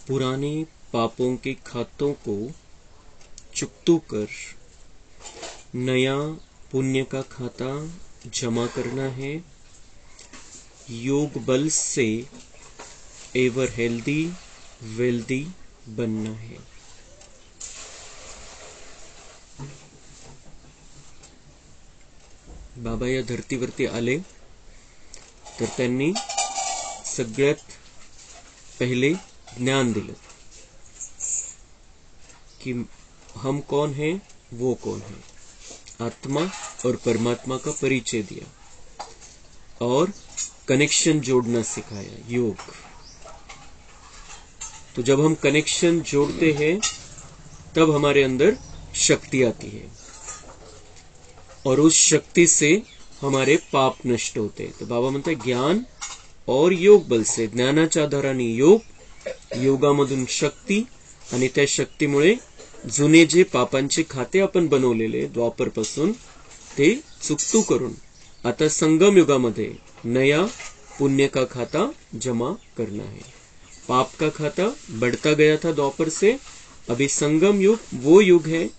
पुराने पापों के खातों को चुकतू कर नया पुण्य का खाता जमा करना है। योग बल से एवर हेल्दी वेल्दी बनना है। बाबा या धर्तीवरती आले तर त्यांनी सगळ्यात पहले ज्ञान दिलं कि हम कौन हैं, वो कौन है। आत्मा और परमात्मा का परिचय दिया और कनेक्शन जोड़ना सिखाया, योग। तो जब हम कनेक्शन जोड़ते हैं तब हमारे अंदर शक्ति आती है और उस शक्ति से हमारे पाप नष्ट होते हैं। तो बाबा म्हणतात ज्ञान और योग बल से, ज्ञानाच्या आधाराने योग, योगामधून शक्ती आणि त्या शक्तीमुळे जुने जे पापांचे खाते आपण बनवलेले द्वापर पासून ते चुकतू करून आता संगम युगामध्ये नया पुण्य का खाता जमा करना है। पाप का खाता बढ़ता गया था द्वापर से, अभी संगम युग वो युग है,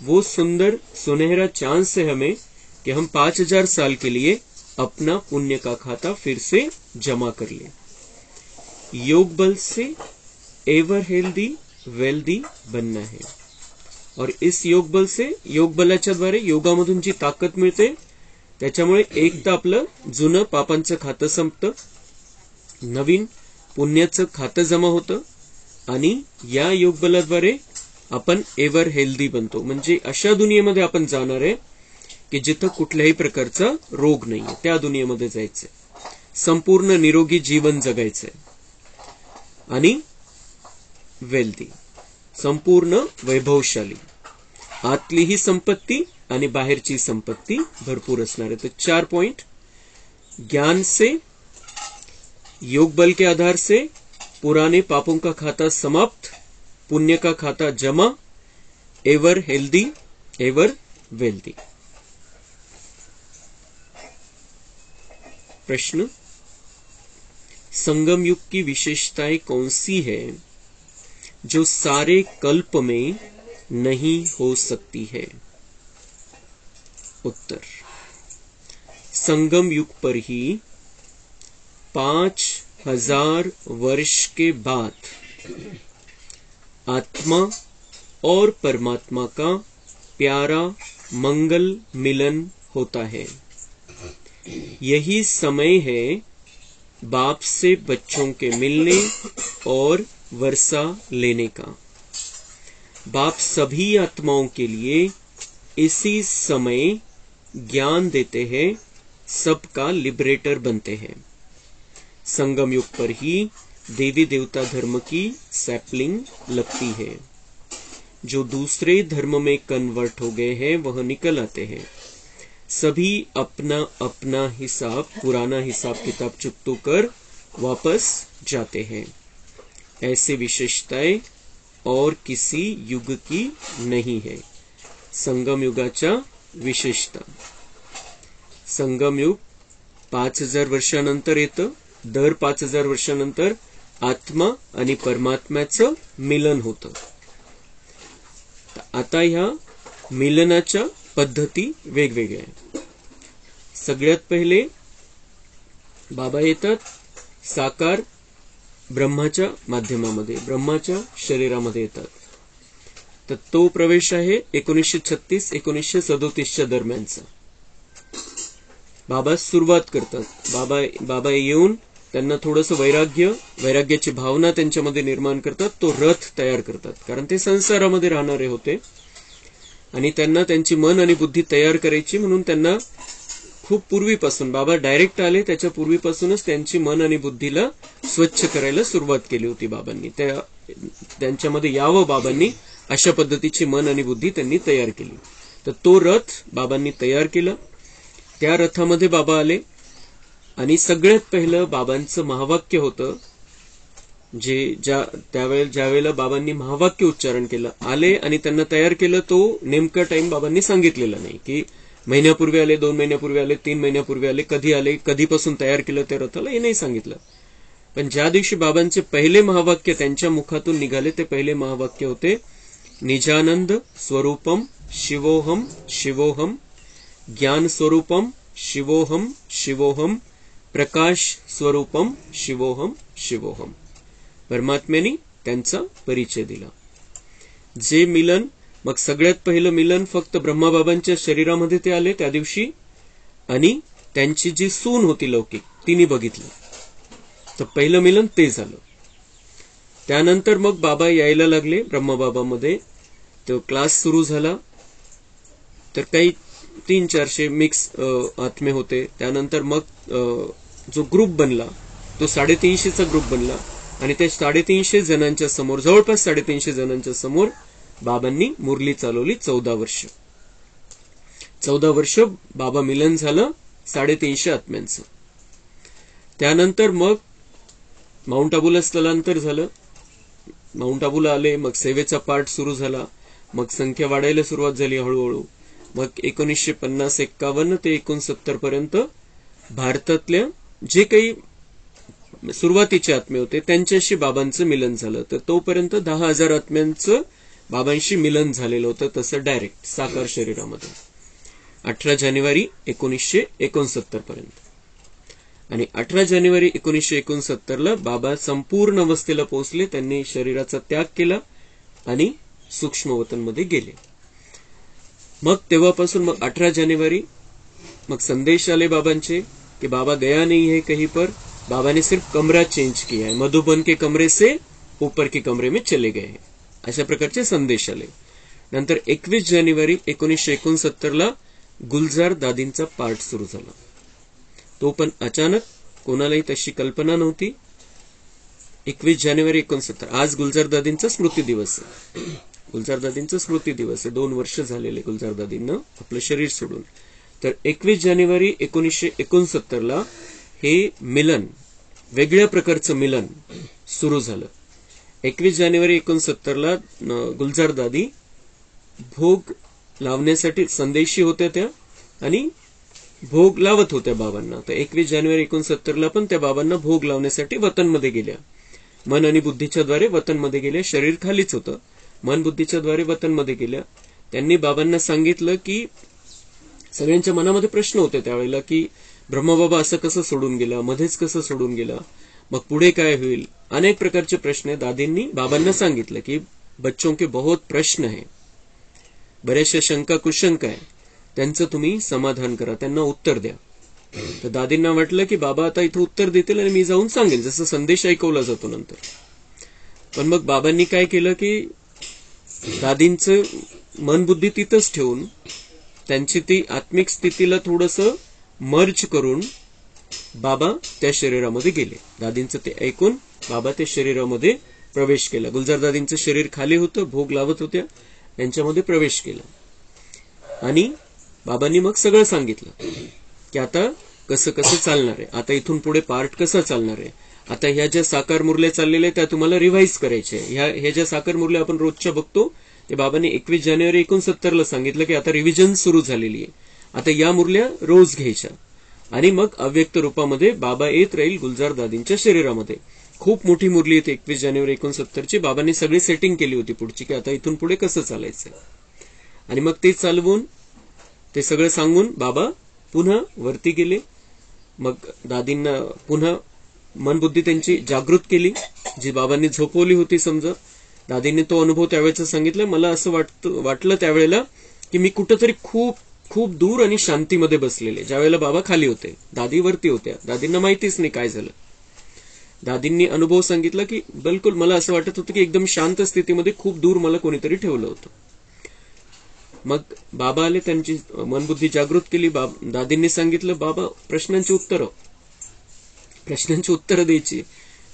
वो सुंदर सुनहरा चांस है हमें कि हम 5000 साल के लिए अपना पुण्य का खाता फिर से जमा कर ले। योग बल से एवर हेल्दी वेल्दी बनना है और इस योग बल से, योग बलाच्या द्वारे योगामधून जी ताकद मिळते त्याच्यामुळे एक तर आपलं जुनं पापांचं खातं संपतं, नवीन पुण्याचं खातं जमा होतं आणि या योग बलाद्वारे आपण एवर हेल्दी बनतो। म्हणजे अशा दुनियेमध्ये आपण जाणार आहे की जिथं कुठल्याही प्रकारचा रोग नाहीये, त्या दुनियेमध्ये जायचंय, संपूर्ण निरोगी जीवन जगायचंय आणि वेल्दी, संपूर्ण वैभवशाली, आतली ही संपत्ती आणि बाहेरची संपत्ती भरपूर असणार आहे। तो 4 पॉइंट, ज्ञान से, योग बल के आधार से पुराने पापों का खाता समाप्त, पुण्य का खाता जमा, एवर हेल्दी एवर वेल्दी। प्रश्न, संगम युग की विशेषताएं कौन सी है जो सारे कल्प में नहीं हो सकती है? उत्तर, संगम युग पर ही 5000 वर्ष के बाद आत्मा और परमात्मा का प्यारा मंगल मिलन होता है। यही समय है बाप से बच्चों के मिलने और वर्षा लेने का। बाप सभी आत्माओं के लिए इसी समय ज्ञान देते हैं, सबका लिबरेटर बनते हैं। संगम युग पर ही देवी देवता धर्म की सैपलिंग लगती है। जो दूसरे धर्म में कन्वर्ट हो गए हैं वह निकल आते हैं। सभी अपना अपना हिसाब, पुराना हिसाब किताब चुकतू कर वापस जाते हैं। ऐसी विशेषताएं और किसी युग की नहीं है। संगम युगाच्या विशेषता, संगम युग 5000 वर्षानंतर येतं। दर 5000 वर्षानंतर आत्मा आणि परमात्म्याचं मिलन होतं। आता ह्या मिलनाच्या पद्धती वेगवेगळ्या आहेत। सगळ्यात पहिले बाबा येतात साकार ब्रह्माच्या माध्यमामध्ये, ब्रह्माच्या शरीरामध्ये येतात। तर तो प्रवेश आहे 1936-1937 दरम्यानचा। बाबा सुरुवात करतात। बाबा येऊन त्यांना थोडंसं वैराग्याची भावना त्यांच्यामध्ये निर्माण करतात। तो रथ तयार करतात, कारण ते संसारामध्ये राहणारे होते आणि त्यांना त्यांची मन आणि बुद्धी तयार करायची, म्हणून त्यांना खूप पूर्वीपासून, बाबा डायरेक्ट आले त्याच्या पूर्वीपासूनच त्यांची मन आणि बुद्धीला स्वच्छ करायला सुरुवात केली होती बाबांनी। त्यांच्यामध्ये यावं बाबांनी, अशा पद्धतीची मन आणि बुद्धी त्यांनी तयार केली। तर तो रथ बाबांनी तयार केला। त्या रथामध्ये बाबा आले आणि सगळ्यात पहिलं बाबांचं महावाक्य होतं, ज्यावेळेला बाबांनी महावाक्य उच्चारण केलं, आले आणि त्यांना तयार केलं, तो नेमका टाइम बाबांनी सांगितलेला नाही की महिन्यापूर्वी आले, 2 महिन्यापूर्वी आले, 3 महिन्यापूर्वी आले, कधी आले, कधीपासून तयार केलं त्या रथाला, हे नाही सांगितलं। पण ज्या दिवशी बाबांचे पहिले महावाक्य त्यांच्या मुखातून निघाले ते पहिले महावाक्य होते, निजानंद स्वरूपम शिवोहम शिवोहम, ज्ञान स्वरूपम शिवोहम शिवोहम, प्रकाश स्वरूपम शिवोहम शिवोहम. परमात्म्याने त्यांचा परिचय दिला. जे मिलन, मग सगळ्यात पहिलं मिलन फक्त ब्रह्माबाबांच्या शरीरामध्ये ते आले त्या दिवशी, आणि त्यांची जी सून होती लौकिक तिने बघितलं, तर पहिलं मिलन ते झालं. त्यानंतर मग बाबा यायला लागले ब्रह्मबाबामध्ये, तो क्लास सुरू झाला. तर काही 300-400 मिक्स आत्मे होते. त्यानंतर मग जो ग्रुप बनला तो 350चा ग्रुप बनला, आणि त्या 350 जणांच्या समोर, जवळपास 350 जणांच्या समोर बाबांनी मुरली चालवली. 14 वर्ष 14 वर्ष बाबा मिलन झालं 350 आत्म्यांचं. त्यानंतर मग माउंट आबूला स्थलांतर झालं. माउंट आबूला आले, मग सेवेचा पाठ सुरू झाला, मग संख्या वाढायला सुरुवात झाली हळूहळू. मग 1950-51 ते 69 पर्यंत भारतातल्या जे काही सुरुवातीचे आत्मे होते त्यांच्याशी बाबांचं मिलन झालं. तर तोपर्यंत 10,000 आत्म्यांचं बाबांशी मिलन झालेलं होतं, तसं डायरेक्ट साकार शरीरामध्ये 18 जानेवारी 1969 पर्यंत. आणि 18 जानेवारी 1969ला बाबा संपूर्ण अवस्थेला पोहोचले. त्यांनी शरीराचा त्याग केला आणि सूक्ष्मवतनमध्ये गेले. मग तेव्हापासून मग 18 जानेवारी मग संदेश आले बाबांचे कि बाबा गया नहीं है कहीं पर, बाबा ने सिर्फ कमरा चेंज किया है, मधुबन के कमरे से ऊपर के कमरे में चले गए हैं, अशा प्रकारचे संदेश आले. नंतर 21 जानेवारी 1969ला गुलजार दादींचा पाठ सुरू झाला. तो पण अचानक, कोणालाही तशी कल्पना नव्हती. 21 जानेवारी 1969, आज गुलजार दादींचा स्मृती दिवस आहे. गुलजार दादींचा स्मृती दिवस आहे. 2 वर्ष झालेले गुलजार दादींना आपलं शरीर सोडून. तर 21 जानेवारी 1969ला हे मिलन, वेगळ्या प्रकारचं मिलन सुरू झालं. 21 जानेवारी 1969ला गुलजार दादी भोग लावण्यासाठी संदेशी होत्या त्या, आणि भोग लावत होत्या बाबांना. तर 21 जानेवारी 1969ला पण त्या बाबांना भोग लावण्यासाठी वतनमध्ये गेल्या. मन आणि बुद्धीच्या द्वारे वतनमध्ये गेल्या. शरीर खालीच होतं, मन बुद्धीच्या द्वारे वतनमध्ये गेल्या. त्यांनी बाबांना सांगितलं की, सगळ्यांच्या मनामध्ये प्रश्न होते त्यावेळेला की ब्रह्मबाबा असं कसं सोडून गेला, मध्येच कसं सोडून गेला, मग पुढे काय होईल, अनेक प्रकारचे प्रश्न. दादींनी बाबांना सांगितलं की बच्चों के बहुत प्रश्न है, बऱ्याचशा शंका कुशंका आहे, त्यांचं तुम्ही समाधान करा, त्यांना उत्तर द्या. तर दादींना वाटलं की बाबा आता इथं उत्तर देतील आणि मी जाऊन सांगेल, जसं संदेश ऐकवला जातो नंतर. पण मग बाबांनी काय केलं की दादींचं मन बुद्धी तिथंच ठेवून त्यांची ती आत्मिक स्थितीला थोडंसं मर्ज करून बाबा त्या शरीरामध्ये गेले. दादींचं ते ऐकून बाबा त्या शरीरामध्ये प्रवेश केला. गुलजार दादींचं शरीर खाली होतं, भोग लावत होत्या, त्यांच्यामध्ये प्रवेश केला. आणि बाबांनी मग सगळं सांगितलं की आता कसं कसं चालणार आहे, आता इथून पुढे पार्ट कसा चालणार आहे, आता ह्या ज्या साकार मुरल्या चाललेल्या त्या तुम्हाला रिव्हाइज करायच्या. ह्या ज्या साकार मुरल्या आपण रोजच्या बघतो ते बाबांनी 21 जानेवारी 69ला सांगितलं की आता रिव्हिजन सुरू झालेली आहे, आता या मुरल्या रोज घ्यायच्या. आणि मग अव्यक्त रूपामध्ये बाबा येत राहील गुलजार दादींच्या शरीरामध्ये. खूप मोठी मुरली होती 21 जानेवारी 69ची. बाबांनी सगळी सेटिंग केली होती पुढची की आता इथून पुढे कसं चालायचं. आणि मग ते चालवून ते सगळं सांगून बाबा पुन्हा वरती गेले. मग दादींना पुन्हा मनबुद्धी त्यांची जागृत केली, जी बाबांनी झोपवली होती. समजा दादींनी तो अनुभव त्यावेळेचा सांगितलं. मला असं वाटलं त्यावेळेला की मी कुठंतरी खूप खूप दूर आणि शांतीमध्ये बसलेले, ज्यावेळेला बाबा खाली होते, दादी वरती होत्या. दादींना माहितीच नाही काय झालं. दादींनी अनुभव सांगितला की बिलकुल मला असं वाटत होतं की एकदम शांत स्थितीमध्ये खूप दूर मला कोणीतरी ठेवलं होतं. मग बाबा आले, त्यांची मनबुद्धी जागृत केली. दादींनी सांगितलं बाबा प्रश्नांची उत्तरं द्यायची,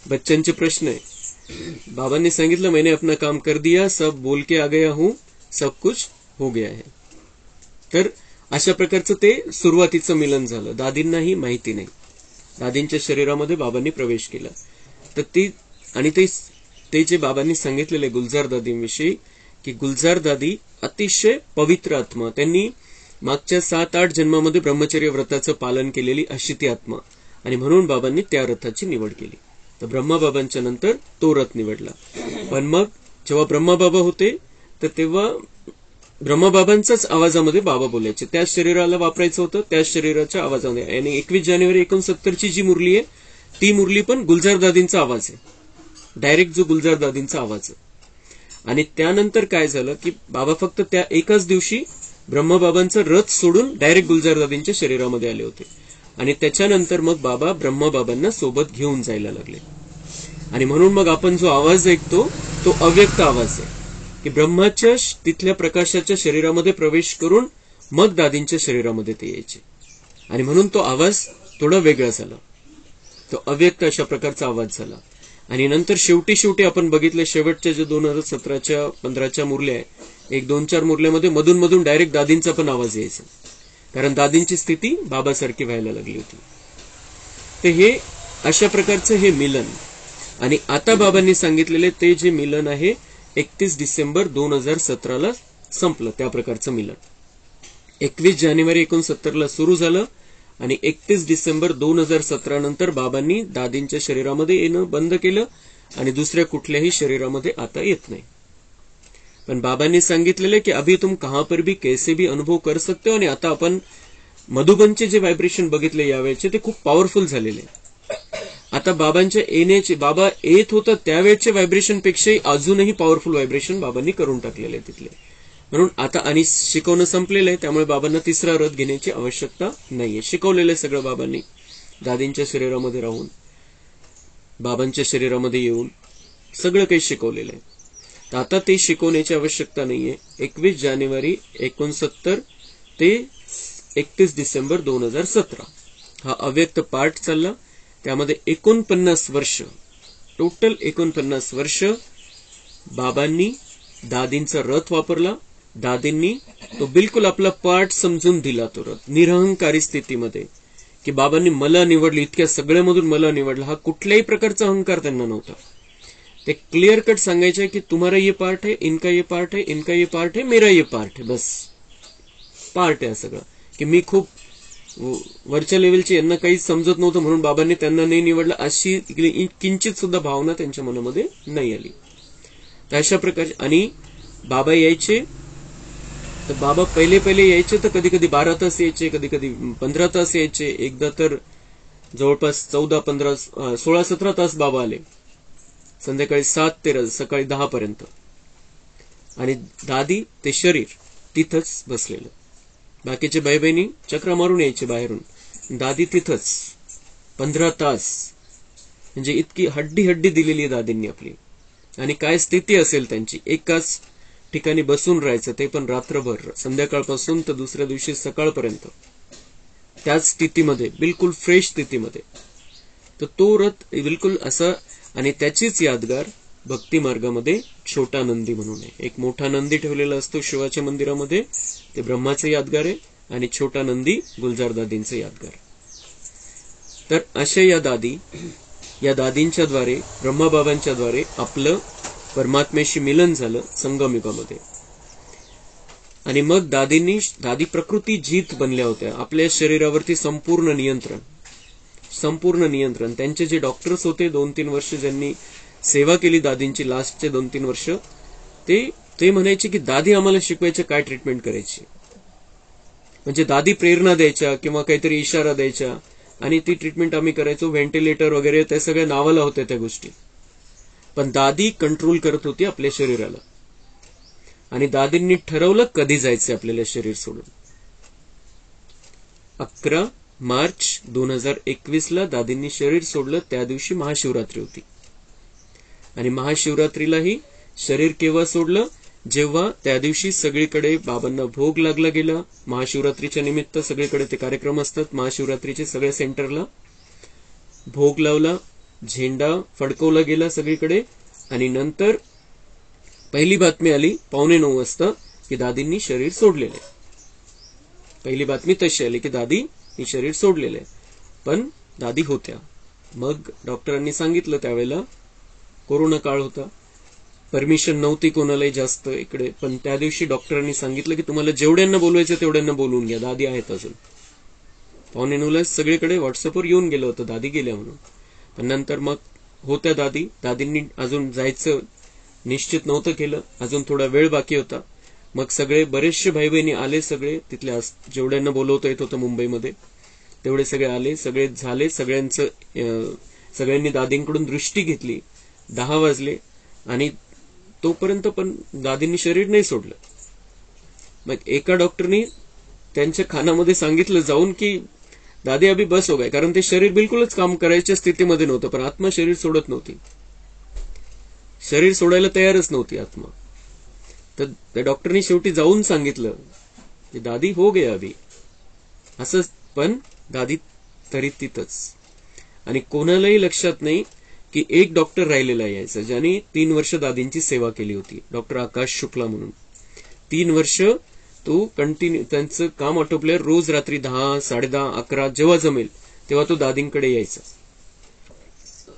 बच्चांचे प्रश्न आहे. बाबांनी सांगितलं मैंने अपना काम कर दिया, सब बोल के आ गया हूं, सब कुछ हो गया है. तर अशा प्रकारचं ते सुरुवातीचं मिलन झालं. दादींनाही माहिती नाही. दादींच्या शरीरामध्ये बाबांनी प्रवेश केला. तर ते जे बाबांनी सांगितलेले गुलजार दादींविषयी की गुलजार दादी अतिशय पवित्र आत्मा, त्यांनी मागच्या 7-8 जन्मामध्ये ब्रह्मचर्य व्रताचं पालन केलेली अशी ती आत्मा, आणि म्हणून बाबांनी त्या रथाची निवड केली. तर ब्रह्माबाबांच्या नंतर तो रथ निवडला. पण मग जेव्हा ब्रह्माबाबा होते तर तेव्हा ब्रह्माबाबांच्याच आवाजामध्ये बाबा बोलायचे. त्याच शरीराला वापरायचं होतं, त्याच शरीराच्या आवाजामध्ये. आणि 21 जानेवारी 69ची जी मुरली आहे ती मुरली पण गुलजार दादींचा आवाज आहे, डायरेक्ट जो गुलजार दादींचा आवाज आहे. आणि त्यानंतर काय झालं की बाबा फक्त त्या एकाच दिवशी ब्रह्मबाबांचं रथ सोडून डायरेक्ट गुलजार दादींच्या शरीरामध्ये आले होते. आणि त्याच्यानंतर मग बाबा ब्रह्मबाबांना सोबत घेऊन जायला लागले. आणि म्हणून मग आपण जो आवाज ऐकतो तो अव्यक्त आवाज आहे की ब्रह्माच्या तिथल्या प्रकाशाच्या शरीरामध्ये प्रवेश करून मग दादींच्या शरीरामध्ये ते यायचे. आणि म्हणून तो आवाज थोडा वेगळा झाला, तो अव्यक्त अशा प्रकारचा आवाज झाला. आणि नंतर शेवटी आपण बघितलं शेवटच्या जे 2017च्या 15च्या मुरल्या आहे, 1-2-4 मुरल्यामध्ये मधून मधून डायरेक्ट दादींचा पण आवाज यायचा, कारण दादींची स्थिती बाबासारखी व्हायला लागली होती. तर हे अशा प्रकारचं हे मिलन. आणि आता बाबांनी सांगितलेले ते जे मिलन आहे 31 डिसेंबर 2017ला संपलं, त्या प्रकारचं मिलन. 21 जानेवारी 69ला सुरू झालं आणि 31 डिसेंबर 2017 नंतर बाबांनी दादींच्या शरीरामध्ये येणं बंद केलं आणि दुसऱ्या कुठल्याही शरीरामध्ये आता येत नाही. पण बाबांनी सांगितलेले की अभी तुम कहां पर भी कैसे भी अनुभव कर सकते हो. आणि आता आपण मधुबनचे जे व्हायब्रेशन बघितले यावेळेचे ते खूप पॉवरफुल झालेले. आता बाबांच्या येण्याचे, बाबा येत होतं त्यावेळेचे व्हायब्रेशन पेक्षाही अजूनही पॉवरफुल व्हायब्रेशन बाबांनी करून टाकलेले तिथले. म्हणून आता आणि शिकवणं संपलेलं आहे, त्यामुळे बाबांना तिसरा रथ घेण्याची आवश्यकता नाहीये. शिकवलेलं आहे सगळं बाबांनी, दादींच्या शरीरामध्ये राहून बाबांच्या शरीरामध्ये येऊन सगळं काही शिकवलेलं आहे. तर आता ते शिकवण्याची आवश्यकता नाहीये. 21 जानेवारी 69 ते 31 डिसेंबर 2017 हा अव्यक्त पाठ चालला. त्यामध्ये 49 वर्ष, टोटल 49 वर्ष बाबांनी दादींचा रथ वापरला. दादींनी तो बिलकुल आपला पाठ समजून दिला, तो रथ निरहंकारी स्थितीमध्ये, की बाबांनी मला निवडलं, इतक्या सगळ्यामधून मला निवडलं. हा कुठल्याही प्रकारचा अहंकार त्यांना नव्हता. ते क्लिअर कट सांगायचे की तुम्हारा ये पार्ट है, इनका ये पार्ट है, इनका ये पार्ट है, मेरा ये पार्ट है. बस पार्ट आहे सगळं. की मी खूप वरच्या लेवलचे, यांना काहीच समजत नव्हतं म्हणून बाबांनी त्यांना नाही निवडलं अशी किंचित सुद्धा भावना त्यांच्या मनामध्ये नाही आली. तर अशा प्रकारे. आणि बाबा यायचे तर बाबा पहिले यायचे तर कधी कधी 12 तास यायचे, कधी कधी 15 तास यायचे. एकदा तर जवळपास 16-17 तास बाबा आले, संध्याकाळी 7 ते सकाळी 10 पर्यंत. आणि दादी ते शरीर तिथंच बसलेलं. बाकीचे भाई बहिणी चक्रा मारून यायचे बाहेरून, दादी तिथंच 15 तास. म्हणजे इतकी हड्डी दिलेली दादींनी आपली. आणि काय स्थिती असेल त्यांची, एकाच ठिकाणी बसून राहायचं, ते पण रात्रभर, संध्याकाळपासून तर दुसऱ्या दिवशी सकाळपर्यंत त्याच स्थितीमध्ये, बिलकुल फ्रेश स्थितीमध्ये. तर तो रथ बिलकुल असा. आणि त्याचीच यादगार भक्ती मार्गामध्ये छोटा नंदी म्हणून आहे. एक मोठा नंदी ठेवलेला असतो शिवाच्या मंदिरामध्ये, ते ब्रह्माचं यादगार आहे. आणि छोटा नंदी गुलजार दादींचं यादगार. तर अशा या दादींच्या द्वारे, ब्रह्माबाबांच्या द्वारे आपलं परमात्म्याशी मिलन झालं संगमयुगामध्ये. आणि मग दादी प्रकृती जीत बनल्या होत्या. आपल्या शरीरावरती संपूर्ण नियंत्रण. त्यांचे जे डॉक्टर्स होते 2-3 वर्ष ज्यांनी सेवा केली दादींची, लास्टचे 2-3 वर्ष, ते म्हणायचे की दादी आम्हाला शिकवायचे काय ट्रीटमेंट करायची. म्हणजे दादी प्रेरणा द्यायच्या किंवा काहीतरी इशारा द्यायच्या आणि ती ट्रीटमेंट आम्ही करायचो. व्हेंटिलेटर वगैरे त्या सगळ्या नावाला होत्या त्या गोष्टी. पण दादी कंट्रोल करत होती आपल्या शरीराला. आणि दादींनी ठरवलं कधी जायचं आपल्याला शरीर सोडून. 11 मार्च 2021ला दादींनी शरीर सोडलं. त्या दिवशी महाशिवरात्री होती. आणि महाशिवरात्रीलाही शरीर केव्हा सोडलं, जेव्हा त्या दिवशी सगळीकडे बाबांना भोग लागला गेला. महाशिवरात्रीच्या निमित्त सगळीकडे ते कार्यक्रम असतात. महाशिवरात्रीचे सगळ्या सेंटरला भोग लावला, झेंडा फडकवला गेला सगळीकडे. आणि नंतर पहिली बातमी आली 9:15 वाजता की दादींनी शरीर सोडलेले. पहिली बातमी तशी आली की दादींनी शरीर सोडलेले. पण दादी होत्या. मग डॉक्टरांनी सांगितलं, त्यावेळेला कोरोना काळ होता, परमिशन नव्हती कोणालाही जास्त इकडे. पण त्या दिवशी डॉक्टरांनी सांगितलं की तुम्हाला जेवढ्यांना बोलवायचं तेवढ्यांना बोलवून घ्या, दादी आहेत अजून. 9:15 सगळीकडे व्हॉट्सअपवर येऊन गेलं होतं दादी गेल्या म्हणून. पण नंतर मग होत्या दादींनी अजून जायचं निश्चित नव्हतं केलं, अजून थोडा वेळ बाकी होता. मग सगळे बरेचसे भाई बहिणी आले, सगळे तिथल्या जेवढ्यांना बोलवता येत होतं मुंबईमध्ये तेवढे सगळे आले, सगळे झाले. सगळ्यांनी दादींकडून दृष्टी घेतली. 10 वाजले आणि तोपर्यंत पण दादींनी शरीर नाही सोडलं. मग एका डॉक्टरनी त्यांच्या कानामध्ये सांगितलं जाऊन की दादी अभी बस हो गए, कारण ते शरीर बिलकुलच काम करायच्या स्थितीमध्ये नव्हतं, पण आत्मा शरीर सोडत नव्हती, शरीर सोडायला तयारच नव्हती आत्मा. तर त्या डॉक्टरनी शेवटी जाऊन सांगितलं की दादी हो गया अभी, असं. पण दादी तरी तिथंच. आणि कोणालाही लक्षात नाही की एक डॉक्टर राहिलेला यायचा, ज्याने 3 वर्ष दादींची सेवा केली होती, डॉक्टर आकाश शुक्ला म्हणून. 3 वर्ष तो कंटिन्यू त्यांचं काम आटोपल्यावर रोज रात्री 10, 10:30, 11 जेव्हा जमेल तेव्हा तो दादींकडे यायचा.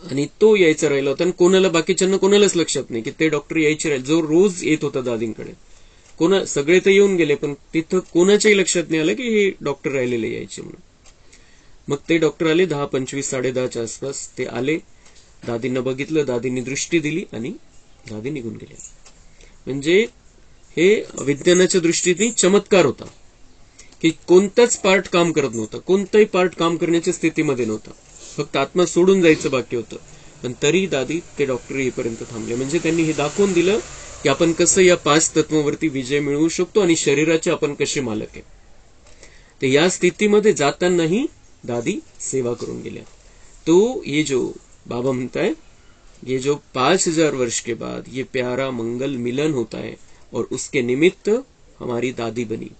आणि तो यायचा राहिला होता. आणि कोणाला बाकीच्यांना कोणालाच लक्षात नाही की ते डॉक्टर यायचे राहिले, जो रोज येत होता दादींकडे. सगळे तर येऊन गेले, पण तिथं कोणाच्याही लक्षात नाही आलं की हे डॉक्टर राहिलेले यायचे म्हणून. मग ते डॉक्टर आले 10:25, 10:30च्या आसपास ते आले. दादींना बघितलं, दादींनी दृष्टी दिली आणि दादी निघून गेले. म्हणजे हे विज्ञानाच्या दृष्टीने चमत्कार होता की कोणताच पार्ट काम करत नव्हता, कोणताही पार्ट काम करण्याच्या स्थितीमध्ये नव्हता, फक्त आत्मा सोडून जायचं बाकी होतं. पण तरी दादी ते डॉक्टर येईपर्यंत थांबले. म्हणजे त्यांनी हे दाखवून दिलं की आपण कसं या 5 तत्वांवरती विजय मिळवू शकतो आणि शरीराचे आपण कसे मालक आहे. तर या स्थितीमध्ये जातानाही दादी सेवा करून गेल्या. तो ये जो बाबा म्हणताय, ये जो 5000 वर्ष के बाद ये प्यारा मंगल मिलन होता है और उसके निमित्त हमारी दादी बनी.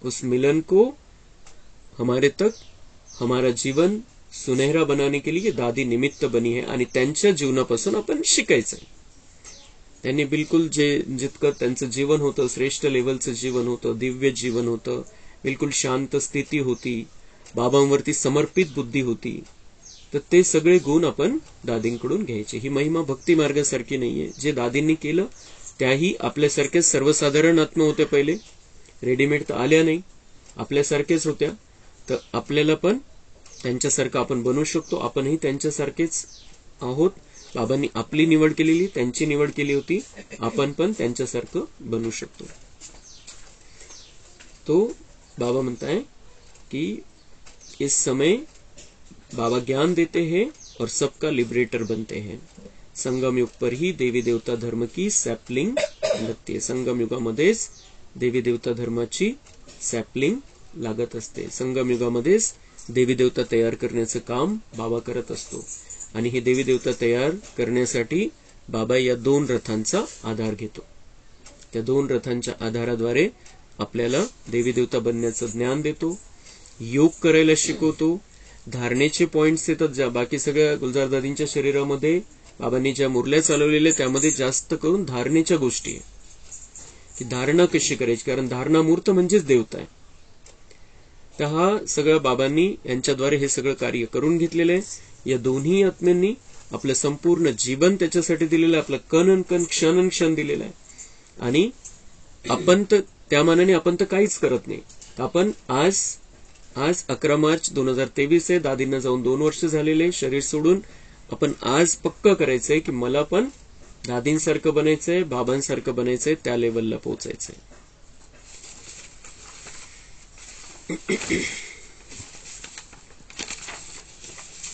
उस मिलन को हमारे तक हमारा जीवन सुनहरा बनाने के लिए दादी निमित्त बनी है. आणि त्यांच्या जीवनापासून आपण शिकायचंय. त्यांनी बिलकुल जितकं त्यांचं जीवन होतं, श्रेष्ठ लेवलचं जीवन होतं, दिव्य जीवन होतं, बिलकुल शांत स्थिती होती, बाबांवरती समर्पित बुद्धी होती, तर ते सगळे गुण आपण दादींकडून घ्यायचे. ही महिमा भक्ती मार्गासारखी नाहीये. जे दादींनी केलं त्याही आपल्यासारखेच सर्वसाधारण आत्मा होते, पहिले रेडीमेड तर आल्या नाही, आपल्यासारखेच होत्या. तर आपल्याला पण त्यांच्यासारखं आपण बनवू शकतो. आपणही त्यांच्यासारखेच आहोत. बाबांनी आपली निवड केलेली, त्यांची निवड केली होती, आपण पण त्यांच्यासारखं बनवू शकतो. तो बाबा म्हणता है कि इस समय बाबा ज्ञान देते हैं और सबका लिबरेटर बनते हैं. संगम युग पर ही देवी देवता धर्म की सॅपलिंग लागते. संगम युगामध्येच देवी देवता धर्माची सॅपलिंग लागत असते. संगम युगामध्येच देवी देवता तयार करण्याचं काम बाबा करत असतो. आणि हे देवी देवता तयार करण्यासाठी बाबा या 2 रथांचा आधार घेतो. त्या 2 रथांच्या आधाराद्वारे आपल्याला देवी देवता बनण्याचं ज्ञान देतो, योग करायला शिकवतो, धारणेचे पॉइंट्स येतात. ज्या बाकी सगळ्या गुलजार दादींच्या शरीरामध्ये बाबांनी ज्या मुरल्या चालवलेल्या त्यामध्ये जास्त करून धारणेच्या गोष्टी आहे की धारणा कशी करायची, कारण धारणा मूर्त म्हणजेच देवता आहे. तर हा सगळं बाबांनी यांच्याद्वारे हे सगळं कार्य करून घेतलेलं आहे. या दोन्ही आत्म्यांनी आपलं संपूर्ण जीवन त्याच्यासाठी दिलेलं आहे, आपलं कण क्षण क्षण दिलेलं आहे. आणि आपण तर त्या मानाने आपण तर काहीच करत नाही. आपण आज 11 मार्च 2023 आहे, दादींना जाऊन 2 वर्ष झालेले शरीर सोडून. आपण आज पक्क करायचंय की मला पण दादींसारखं बनायचंय, बाबांसारखं बनायचंय, त्या लेवलला पोहोचायचंय.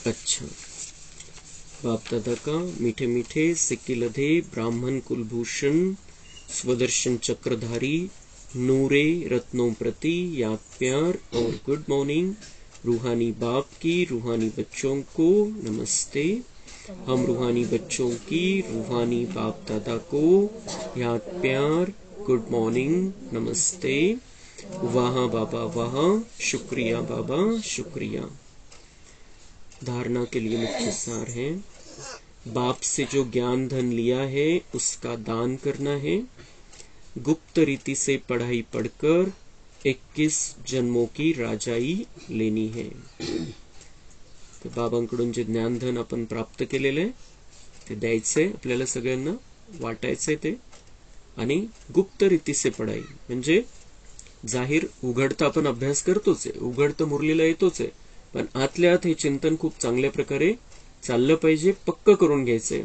अच्छा, बाप दादा का मीठे मीठे सिक्के लधे ब्राह्मण कुलभूषण स्वदर्शन चक्रधारी नूरे रत्नों प्रति याद प्यार और गुड मॉर्निंग. रूहानी बाप की रूहानी बच्चों को नमस्ते. हम रूहानी बच्चों की रूहानी बाप दादा को याद प्यार, गुड मॉर्निंग, नमस्ते. वहाँ बाबा वहाँ, शुक्रिया बाबा शुक्रिया. धारणा के लिए मुख्य सार है, बाप से जो ज्ञान धन लिया है उसका दान करना है. गुप्त रीति से पढ़ाई पढ़कर 21 जन्मों की राजाई लेनी है. तर बाबांकडून जे ज्ञानधन आपण प्राप्त केलेलं आहे ते द्यायचंय, आपल्याला सगळ्यांना वाटायचंय ते. आणि गुप्त रीती से पढ़ाई म्हणजे जाहीर उघडता आपण अभ्यास करतोच आहे, उघडतं मुरलेला येतोच आहे, पण आतल्या आत हे चिंतन खूप चांगल्या प्रकारे चाललं पाहिजे, पक्क करून घ्यायचंय.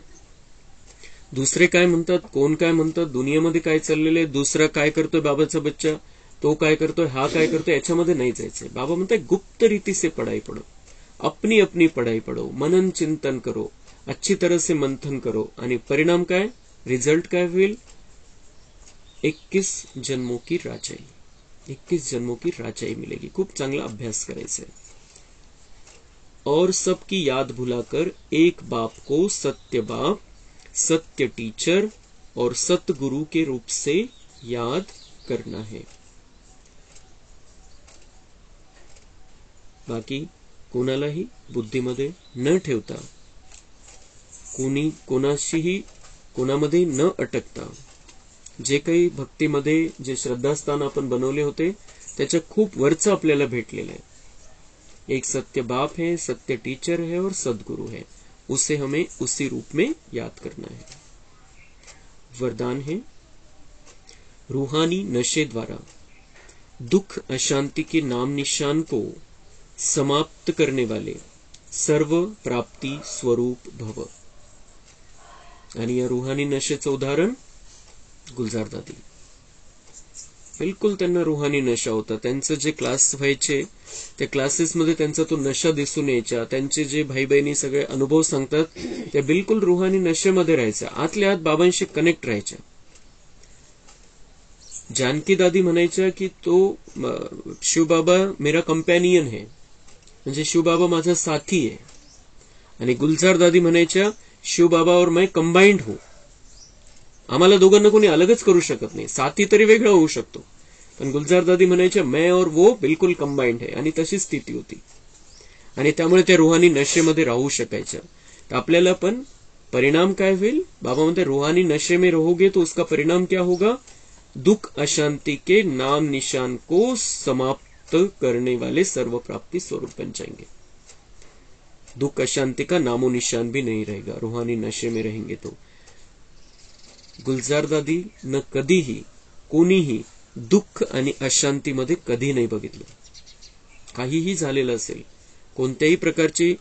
दुसरे काय म्हणतात, कोण काय म्हणतात, दुनियामध्ये काय चाललेलं आहे, दुसरा काय करतोय बाबाचा बच्चा, तो काय करतोय, हा काय करतोय, याच्यामध्ये नाही जायचंय. बाबा म्हणताय गुप्त रीती से पढ़ाई पढ़ो, अपनी अपनी पढ़ाई पढ़ो, मनन चिंतन करो, अच्छी तरह से मंथन करो, आणि परिणाम काय, रिझल्ट काय होईल, 21 जन्मों की राजाई, 21 जन्मों की राजाई मिलेगी. खूप चांगला अभ्यास करायचा है. और सबकी याद भुलाकर एक बाप को सत्य बाप, सत्य टीचर और सतगुरु के रूप से याद करना है. बाकी कोणालाही बुद्धीमध्ये न ठेवता, कोणाशीही कोणामध्ये न अटकता, जे काही भक्तीमध्ये जे श्रद्धास्थान आपण बनवले होते त्याच्या खूप वरचं आपल्याला भेटलेलं आहे. एक सत्य बाप है, सत्य टीचर है और सदगुरु है, उसे हमें उसी रूप में याद करना है. वरदान है, रूहानी नशे द्वारा दुख अशांति के नाम निशान को समाप्त करने वाले सर्व प्राप्ति स्वरूप भव. आणि या रूहानी नशेचं उदाहरण गुलजार दादी. बिलकुल त्यांना रूहानी नशा होता. त्यांचं जे क्लास व्हायचे त्या क्लासेसमध्ये त्यांचा तो नशा दिसून यायचा. त्यांचे जे भाई बहिणी सगळे अनुभव सांगतात त्या बिलकुल रूहानी नशेमध्ये राहायच्या, आतल्या आत बाबांशी कनेक्ट राहायच्या. जानकी दादी म्हणायच्या की तो शिवबाबा मेरा कंपॅनियन है, म्हणजे शिवबाबा माझा साथी आहे. आणि गुलजार दादी म्हणायच्या शिवबाबा और मैं कंबाइंड हूं, आम्हाला दोघांना कोणी अलगच करू शकत नाही, साथी तरी वेगळा होऊ शकतो, पण गुलजार दादी म्हणायचे मैं और वो बिलकुल कंबाइंड है. आणि तशी स्थिती होती. आणि त्यामुळे त्या रूहानी नशेमध्ये राहू शकायच्या. तर आपल्याला पण परिणाम काय होईल, बाबा म्हणते रूहानी नशे में रहोगे तो उसका परिणाम क्या होगा, दुख अशांति के नाम निशान को समाप्त करने वाले सर्व प्राप्ति स्वरूप बन जाएंगे. दुख अशांति का नामो निशान भी नहीं रहेगा रूहानी नशे में रहेंगे तो. गुलजार दादी न कधीही कोणीही दुःख आणि अशांतीमध्ये कधी नाही बघितलं. काहीही झालेलं असेल, कोणत्याही प्रकारची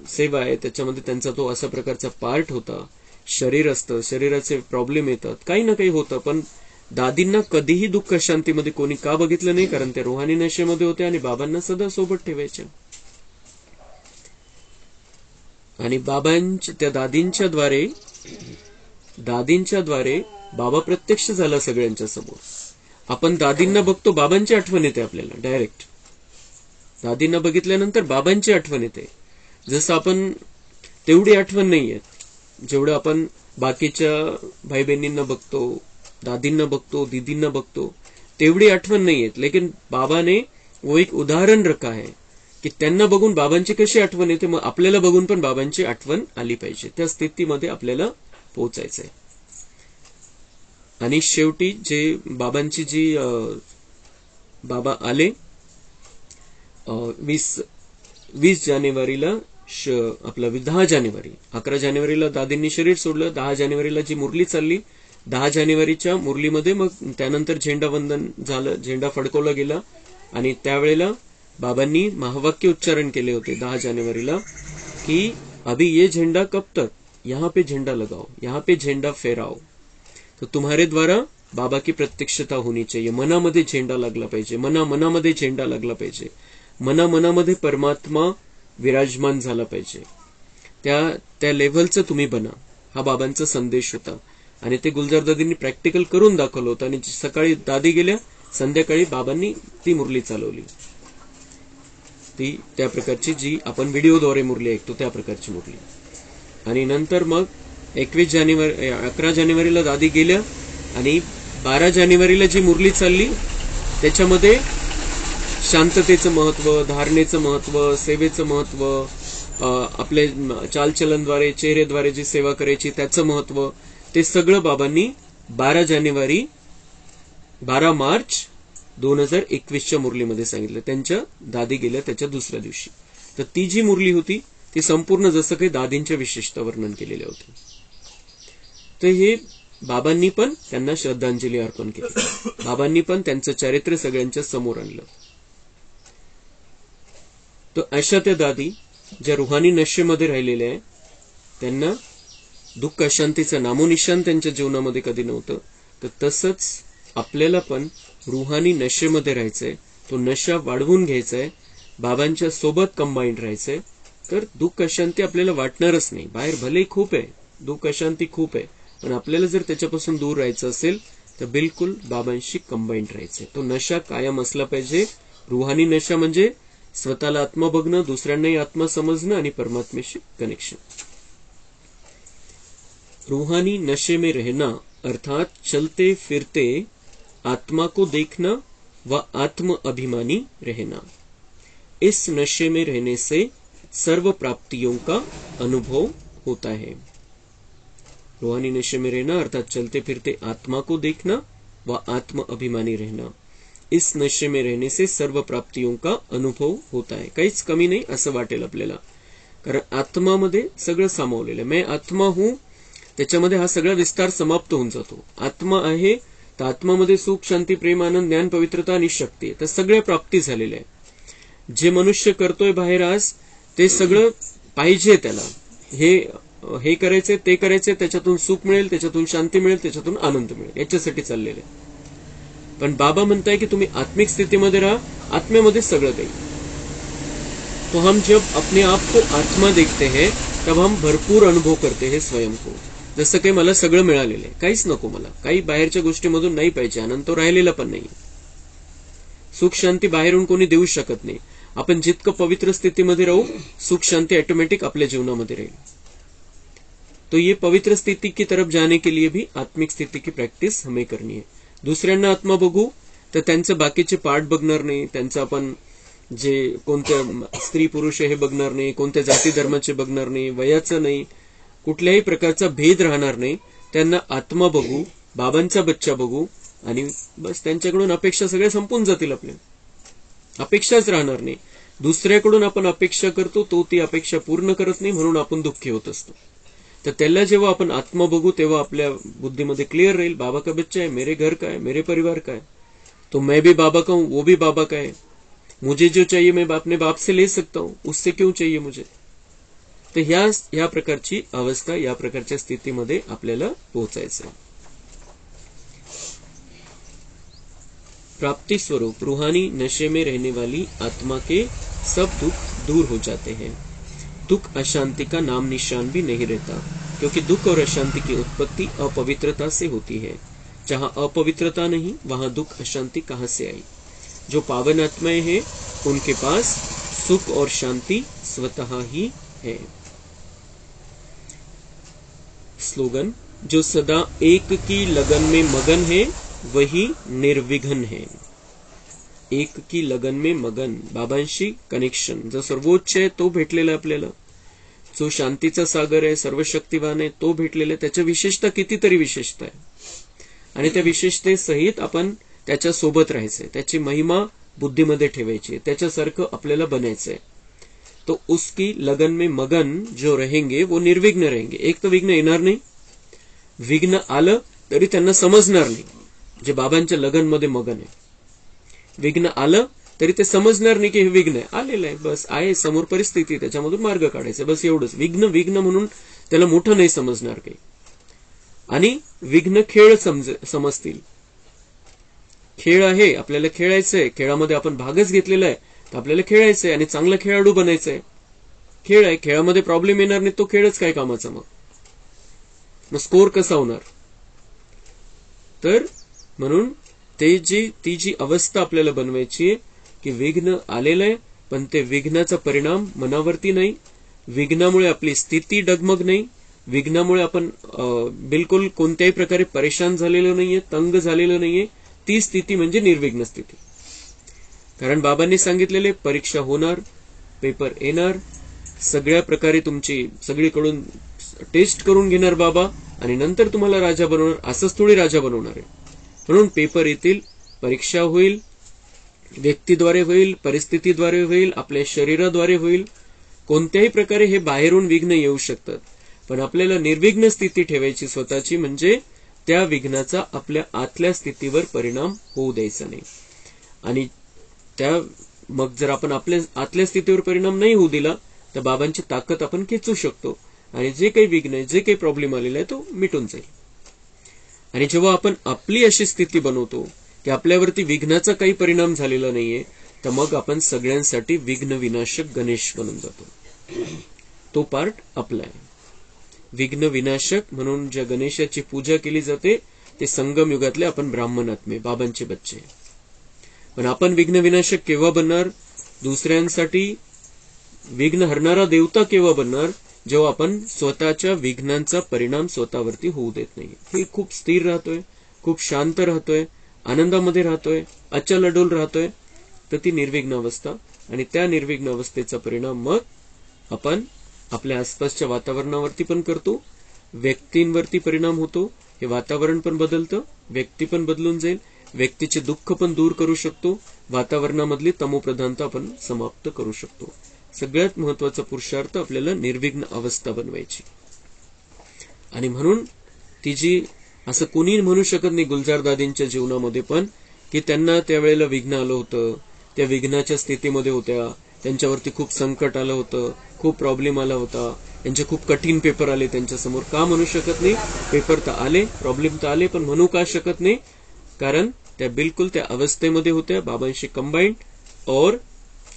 सेवा आहे त्याच्यामध्ये त्यांचा तो असा प्रकारचा पार्ट होता. शरीर असतं, शरीराचे प्रॉब्लेम येतात, काही ना काही होतं, पण दादींना कधीही दुःख अशांतीमध्ये कोणी का बघितलं नाही, कारण ते रूहानी नशेमध्ये होते आणि बाबांना सदा सोबत ठेवायचे. आणि बाबांच्या त्या दादींच्या द्वारे बाबा प्रत्यक्ष झाला सगळ्यांच्या समोर. आपण दादींना बघतो, बाबांची आठवण येते आपल्याला डायरेक्ट. दादींना बघितल्यानंतर बाबांची आठवण येते. जसं आपण तेवढी आठवण नाही येत जेवढं आपण बाकीच्या भाई बहिणींना बघतो, दादींना बघतो, दीदींना बघतो, तेवढी आठवण नाही येत. लेकिन बाबा ने वो एक उदाहरण रखा है की त्यांना बघून बाबांची कशी आठवण येते, मग आपल्याला बघून पण बाबांची आठवण आली पाहिजे. त्या स्थितीमध्ये आपल्याला पोहोचायचंय. आणि शेवटी जे बाबांची जी बाबा आले 20 जानेवारीला, आपला 10 जानेवारी, 11 जानेवारीला दादींनी शरीर सोडलं, 10 जानेवारीला जी मुरली चालली, 10 जानेवारीच्या मुरलीमध्ये मग त्यानंतर झेंडावंदन झालं, झेंडा फडकवला गेला. आणि त्यावेळेला बाबांनी महावाक्य उच्चारण केले होते 10 जानेवारीला की अभी ये झेंडा कब तक, यहाँ पे झेंडा लगाओ, यहाँ पे झेंडा फहराओ. तो तुम्हारे द्वारा बाबा की प्रत्यक्षता होनी चाहिए. मनामध्ये झेंडा लागला पाहिजे, मनामध्ये झेंडा लागला पाहिजे, मनामध्ये परमात्मा विराजमान झाला पाहिजे. त्या लेव्हलचं तुम्ही बना, हा बाबांचा संदेश होता. आणि ते गुलजार दादींनी प्रॅक्टिकल करून दाखवलं होतं. आणि सकाळी दादी गेल्या, संध्याकाळी बाबांनी ती मुरली चालवली. ती त्या प्रकारची जी आपण व्हिडिओद्वारे मुरली ऐकतो त्या प्रकारची मुरली. आणि नंतर मग 11 जानेवारीला दादी गेल्या आणि 12 जानेवारीला जी मुरली चालली त्याच्यामध्ये शांततेचं महत्व, धारणेचं महत्व, सेवेचं महत्व, आपले चालचलनद्वारे, चेहरेद्वारे जी सेवा करायची त्याचं महत्व, ते सगळं बाबांनी 12 मार्च 2021च्या मुरलीमध्ये सांगितलं. त्यांच्या दादी गेल्या त्याच्या दुसऱ्या दिवशी. तर ती जी मुरली होती ती संपूर्ण जसं काही दादींच्या विशेषता वर्णन केलेल्या होते. तर हे बाबांनी पण त्यांना श्रद्धांजली अर्पण केली. बाबांनी पण त्यांचं चारित्र्य सगळ्यांच्या समोर आणलं. तर अशा त्या दादी ज्या रुहानी नशेमध्ये राहिलेल्या आहे त्यांना दुःख अशांतीचं नामोनिशान त्यांच्या जीवनामध्ये कधी नव्हतं. तर तसंच आपल्याला पण रुहानी नशेमध्ये राहायचंय, तो नशा वाढवून घ्यायचाय, बाबांच्या सोबत कंबाईंड राहायचंय. तर दुःख अशांती आपल्याला वाटणारच नाही. बाहेर भले खूप आहे, दुःख अशांती खूप आहे, पण आपल्याला जर त्याच्यापासून दूर राहायचं असेल तर बिलकुल बाबांशी कंबाईंड राहायचंय. तो नशा कायम असला पाहिजे. रुहानी नशा म्हणजे स्वतःला आत्मा बघणं, दुसऱ्यांनाही आत्मा समजणं आणि परमात्म्याशी कनेक्शन. रूहानी नशे में रहना अर्थात चलते फिरते आत्मा को देखना व आत्म अभिमानी रहना. इस नशे में रहने से सर्व प्राप्तियों का अनुभव होता है. रूहानी नशे में रहना अर्थात चलते फिरते आत्मा को देखना व आत्म अभिमानी रहना. इस नशे में रहने से सर्व प्राप्तियों का अनुभव होता है. काहीच कमी नाही असं वाटेल आपल्याला, कारण आत्मामध्ये सगळं सामावलेलं आहे. मैं आत्मा हूं, त्याच्यामध्ये हा सगळा विस्तार समाप्त होऊन जातो. आत्मा आहे तर आत्मामध्ये सुख, शांती, प्रेम, आनंद, ज्ञान, पवित्रता आणि शक्ती आहे. तर सगळ्या प्राप्ती झालेल्या आहे. जे मनुष्य करतोय बाहेर आज ते सगळं पाहिजे त्याला. हे करायचे, ते करायचे, त्याच्यातून सुख मिळेल, त्याच्यातून शांती मिळेल, त्याच्यातून आनंद मिळेल, याच्यासाठी चाललेले. पण बाबा म्हणताय की तुम्ही आत्मिक स्थितीमध्ये राहा, आत्म्यामध्ये सगळं काही. तो हम जब अपने आप को आत्मा देखते हैं तब हम भरपूर अनुभव करते हैं स्वयं को. जसं काही मला सगळं मिळालेलं आहे, काहीच नको मला, काही बाहेरच्या गोष्टीमधून नाही पाहिजे. आनंद तो राहिलेला पण नाही. सुख शांती बाहेरून कोणी देऊ शकत नाही. आपण जितकं पवित्र स्थितीमध्ये राहू, सुख शांति ऑटोमेटिक अपने जीवनामध्ये राहील. तो ये पवित्र स्थिति की तरफ जाने के लिए भी आत्मिक स्थिति की प्रैक्टिस हमें करनी है. दुसऱ्यांना आत्मा बघू तर त्यांचं बाकीचे पार्ट बघणार नाही, त्यांचं आपण जे कोणत्या स्त्री पुरुष हे बघणार नाही, कोणत्या जाती धर्माचे बघणार नाही, वयाचं नाही, कुठल्याही प्रकारचा भेद राहणार नाही. त्यांना आत्मा बघू, बाबांचा बच्चा बघू आणि बस त्यांच्याकडून अपेक्षा सगळ्या संपून जातील. आपल्या अपेक्षाच राहणार नाही. दुसऱ्याकडून आपण अपेक्षा करतो, तो ती अपेक्षा पूर्ण करत नाही, म्हणून आपण दुःखी होत असतो. तर त्याला जेव्हा आपण आत्मा बघू तेव्हा आपल्या बुद्धीमध्ये क्लिअर राहील, बाबा का बच्चा है, मेरे घर का है, मेरे परिवार का है, तो मैं भी बाबा का हूं, वो भी बाबा का है. मुझे जो चाहिए मैं अपने बाप से ले सकता हूं, उससे क्यों चाहिए मुझे. तर ह्या प्रकारची अवस्था, या प्रकारच्या स्थितीमध्ये आपल्याला पोहोचायचं. प्राप्ति स्वरूप रूहानी नशे में रहने वाली आत्मा के सब दुख दूर हो जाते हैं. दुख अशांति का नाम निशान भी नहीं रहता, क्योंकि दुख और अशांति की उत्पत्ति अपवित्रता से होती है. जहां अपवित्रता नहीं वहां दुख अशांति कहां से आई. जो पावन आत्माएं हैं उनके पास सुख और शांति स्वतः ही है. स्लोगन: जो सदा एक की लगन में मगन है वही निर्विघ्न है. एक की लगन में मगन, बाबांशी कनेक्शन, जो सर्वोच्च आहे तो भेटलेला आपल्याला, जो शांतीचा सागर आहे, सर्वशक्तिवान आहे, तो भेटलेला आहे. त्याच्या विशेषता कितीतरी विशेषता आहे आणि त्या विशेषतेसहित आपण त्याच्या सोबत राहायचंय, त्याची महिमा बुद्धीमध्ये ठेवायची, त्याच्यासारखं आपल्याला बनायचंय. तो उसकी लगन में मगन जो रहेंगे वो निर्विघ्न रहेंगे. एक तर विघ्न येणार नाही, विघ्न आलं तरी त्यांना समजणार नाही. जे बाबांच्या लगन मध्ये मगन आहे, विघ्न आलं तरी ते समजणार नाही की हे विघ्न आहे, आलेलं आहे, बस आहे समोर परिस्थिती, त्याच्यामधून मार्ग काढायचा, बस एवढंच. विघ्न विघ्न म्हणून त्याला मोठं नाही समजणार काही. आणि विघ्न खेळ समजतील. खेळ आहे, आपल्याला खेळायचंय, खेळामध्ये आपण भागच घेतलेला आहे, तर आपल्याला खेळायचंय आणि चांगला खेळाडू बनायचंय. खेळ आहे, खेळामध्ये प्रॉब्लेम येणार नाही, तो खेळच काय कामाचा. मग स्कोर कसा होणार. तर म्हणून ती जी अवस्था आपल्याला बनवायची आहे की विघ्न आलेलं आहे, पण ते विघ्नाचा परिणाम मनावरती नाही, विघ्नामुळे आपली स्थिती डगमग नाही, विघ्नामुळे आपण बिलकुल कोणत्याही प्रकारे परेशान झालेलो नाहीये, तंग झालेलो नाहीये. ती स्थिती म्हणजे निर्विघ्न स्थिती. कारण बाबांनी सांगितलेले परीक्षा होणार, पेपर येणार, सगळ्या प्रकारे तुमची सगळीकडून टेस्ट करून घेणार बाबा आणि नंतर तुम्हाला राजा बनवणार. असंच थोडी राजा बनवणार आहे. म्हणून पेपर येतील, परीक्षा होईल, व्यक्तीद्वारे होईल, परिस्थितीद्वारे होईल, आपल्या शरीराद्वारे होईल. कोणत्याही प्रकारे हे बाहेरून विघ्न येऊ शकतात, पण आपल्याला निर्विघ्न स्थिती ठेवायची स्वतःची, म्हणजे त्या विघ्नाचा आपल्या आतल्या स्थितीवर परिणाम होऊ द्यायचा नाही. आणि मग जर आपण आपल्या आतल्या स्थितीवर परिणाम नाही होऊ दिला त्या बाबांची ताकद आपण खेचू शकतो आणि जे काही विघ्न आहे, जे काही प्रॉब्लेम आलेला आहे तो मिटून जाईल. आणि जेव्हा आपण आपली अशी स्थिती बनवतो की आपल्यावरती विघ्नाचा काही परिणाम झालेला नाहीये, तर मग आपण सगळ्यांसाठी विघ्न विनाशक गणेश बनून जातो. तो पार्ट आपला आहे. विघ्न विनाशक म्हणून ज्या गणेशाची पूजा केली जाते ते संगम युगातले आपण ब्राह्मण आत्मे, बाबांचे बच्चे. पण आपण विघ्न विनाशक केव्हा बनणार? दुसऱ्यांसाठी विघ्न हरणारा देवता केव्हा बनणार? जेव्हा आपण स्वतःच्या विघ्नांचा परिणाम स्वतःवरती होऊ देत नाही. हे खूप स्थिर राहतोय, खूप शांत राहतोय, आनंदामध्ये राहतोय, अचल अडोल राहतोय, तर ती निर्विघ्न अवस्था. आणि त्या निर्विघ्न अवस्थेचा परिणाम मग आपण आपल्या आसपासच्या वातावरणावरती पण करतो, व्यक्तींवरती परिणाम होतो. हे वातावरण पण बदलतं, व्यक्ती पण बदलून जाईल, व्यक्तीचे दुःख पण दूर करू शकतो, वातावरणामधली तमोप्रधानता आपण समाप्त करू शकतो. सगळ्यात महत्वाचा पुरुषार्थ आपल्याला निर्विघ्न अवस्था बनवायची. आणि म्हणून ती जी असं कोणी म्हणू शकत नाही गुलजार दादींच्या जीवनामध्ये पण की त्यांना त्यावेळेला विघ्न आलं होतं, त्या विघ्नाच्या स्थितीमध्ये होत्या, त्यांच्यावरती खूप संकट आलं होतं, खूप प्रॉब्लेम आला होता, त्यांचे खूप कठीण पेपर आले त्यांच्यासमोर. का म्हणू शकत नाही? पेपर तर आले, प्रॉब्लेम तर आले, पण म्हणू का शकत नाही? कारण त्या बिलकुल त्या अवस्थेमध्ये होत्या, बाबांशी कंबाइंड और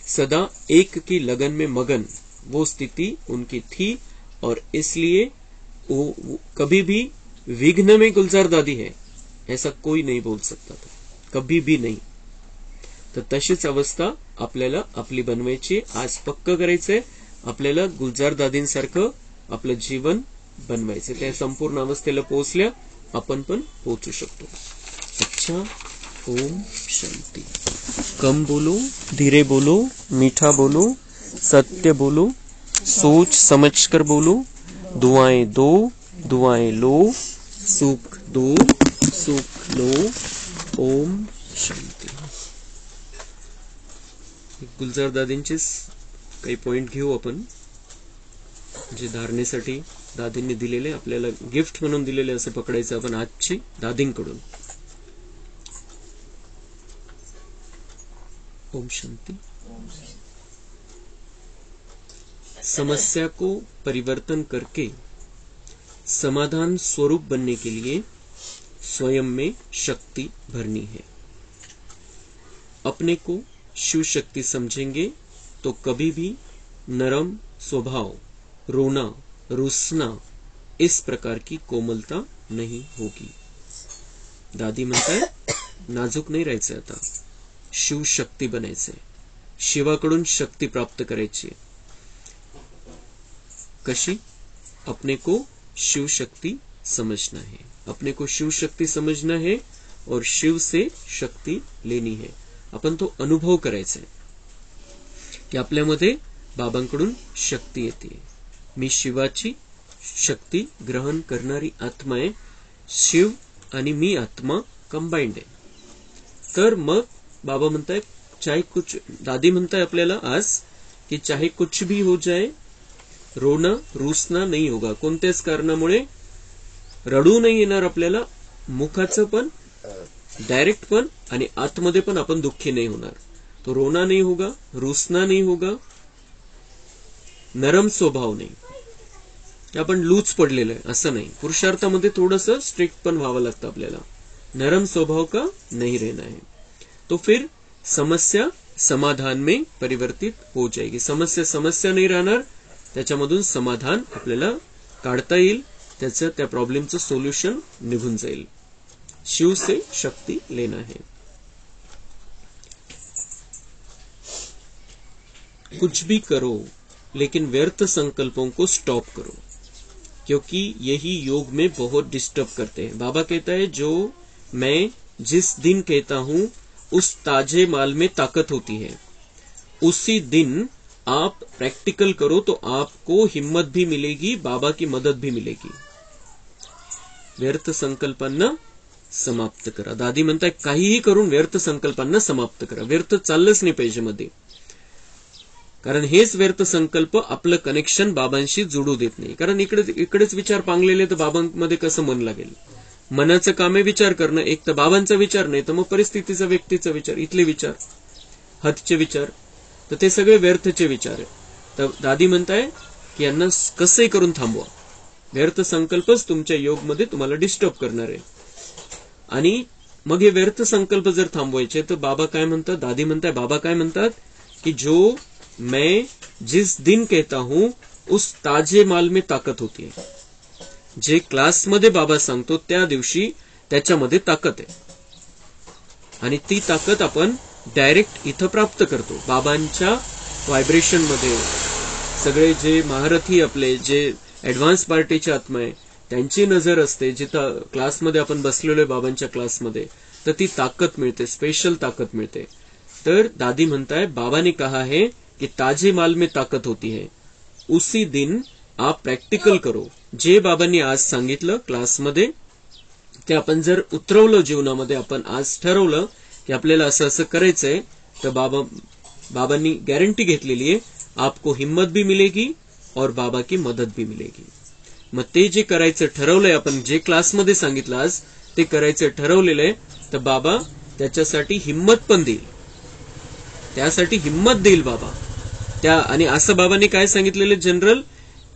सदा एक की लगन में मगन, वो स्थिति उनकी थी. और इसलिए वो कभी भी विघ्न में गुलजार दादी है ऐसा कोई नहीं बोल सकता था, कभी भी नहीं. तर तशीच अवस्था आपल्याला आपली बनवायची. आज पक्क करायचंय आपल्याला गुलजार दादींसारखं आपलं जीवन बनवायचं. त्या संपूर्ण अवस्थेला पोहोचल्या आपण पण पोहोचू शकतो. अच्छा, ओम शांति. कम बोलो, धीरे बोलो, मीठा बोलो, सत्य बोलो, सोच समझकर बोलो, दुआएं दो, दुआएं लो, सुख दो, सुख लो. ओम शांति. गुलजार दादींचेच काही पॉइंट घेऊ आपण, जे धारणेसाठी दादींनी दिलेले, आपल्याला गिफ्ट म्हणून दिलेले असे पकडायचं आपण आजची दादींकडून. ओम शांति. समस्या को परिवर्तन करके समाधान स्वरूप बनने के लिए स्वयं में शक्ति भरनी है. अपने को शिव शक्ति समझेंगे तो कभी भी नरम स्वभाव, रोना, रुसना, इस प्रकार की कोमलता नहीं होगी. दादी म्हणतात नाजूक नाही राहायचं, आता शिव शक्ती बनायचंय, शिवाकडून शक्ती प्राप्त करायची. कशी? अपने को शिव शक्ति समझना है, अपने को शिव शक्ति समझना है और शिव से शक्ती लेनी है. आपण तो अनुभव करायचा आहे की आपल्यामध्ये बाबांकडून शक्ती येते. मी शिवाची शक्ती ग्रहण करणारी आत्मा आहे, शिव आणि मी आत्मा कंबाइंड आहे. तर मग बाबा म्हणताय चाहे कुछ, दादी म्हणताय आपल्याला आज की चाहे कुछ भी हो जाए, रोना रुसना नहीं होगा. कोणत्याच कारणामुळे रडू नाही येणार आपल्याला, मुखाचं पण, डायरेक्ट पण आणि आतमध्ये पण आपण दुःखी नाही होणार. तो रोना नहीं होगा, रुसना नहीं होगा, नरम स्वभाव नाही. आपण लूज पडलेलं आहे असं नाही, पुरुषार्थामध्ये थोडंसं स्ट्रिक्ट पण व्हावं लागतं आपल्याला. नरम स्वभाव का नहीं रहना है. तो फिर समस्या समाधान में परिवर्तित हो जाएगी. समस्या समस्या नाही राहणार, त्याच्यामधून समाधान आपल्याला काढता येईल, त्याचं त्या प्रॉब्लेमचं सोल्युशन निघून जाईल. शिव से शक्ति लेना है. कुछ भी करो लेकिन व्यर्थ संकल्पों को स्टॉप करो, क्योंकि यही योग में बहुत डिस्टर्ब करते हैं. बाबा कहता है जो मैं जिस दिन कहता हूं उस ताजे माल में ताकत होती है, उसी दिन आप प्रैक्टिकल करो तो आपको हिम्मत भी मिलेगी, बाबा की मदद भी मिलेगी. व्यर्थ संकल्पांना समाप्त करा. दादी म्हणताय काहीही करून व्यर्थ संकल्पांना समाप्त करा. व्यर्थ चाललंच नाही पाहिजे मध्ये, कारण हेच व्यर्थ संकल्प आपलं कनेक्शन बाबांशी जोडू देत नाही. कारण इकडेच विचार पांगलेले तर बाबांमध्ये कसं मन लागेल. मनाचं काम आहे विचार करणं, एक तर बाबांचा विचार नाही तर मग परिस्थितीचा, व्यक्तीचा विचार, इथले विचार, हदचे विचार, तर ते सगळे व्यर्थचे विचार आहे. तर दादी म्हणताय की यांना कसंही करून थांबवा, व्यर्थ संकल्पच तुमच्या योगमध्ये तुम्हाला डिस्टर्ब करणार आहे. आणि मग हे व्यर्थ संकल्प जर थांबवायचे तर बाबा काय म्हणतात, दादी म्हणताय बाबा काय म्हणतात कि जो मैं जिस दिन कहता हूं उस ताजे माल में ताकत होती है. जे क्लासमध्ये बाबा सांगतो त्या दिवशी त्याच्यामध्ये ताकद आहे, आणि ती ताकद आपण डायरेक्ट इथं प्राप्त करतो. बाबांच्या व्हायब्रेशन मध्ये सगळे जे महारथी आपले जे ऍडव्हान्स पार्टीचे आत्मा आहे त्यांची नजर असते. जिथं क्लासमध्ये आपण बसलेलो आहे बाबांच्या क्लासमध्ये, तर ती ताकद मिळते, स्पेशल ताकद मिळते. तर दादी म्हणताय बाबा ने कहा है कि ताजे माल में ताकत होती है, उसी दिन आप प्रॅक्टिकल करो. जे बाबांनी आज सांगितलं क्लासमध्ये ते आपण जर उतरवलं जीवनामध्ये, आपण आज ठरवलं की आपल्याला असं असं करायचंय, तर बाबांनी गॅरंटी घेतलेली आहे आपको हिम्मत भी मिलेगी और बाबा की मदद भी मिलेगी. मग ते जे करायचं ठरवलंय आपण, जे क्लासमध्ये सांगितलं आज ते करायचं ठरवलेलं आहे, तर बाबा त्याच्यासाठी हिम्मत पण देईल, त्यासाठी हिम्मत देईल बाबा त्या. आणि असं बाबांनी काय सांगितलेलं जनरल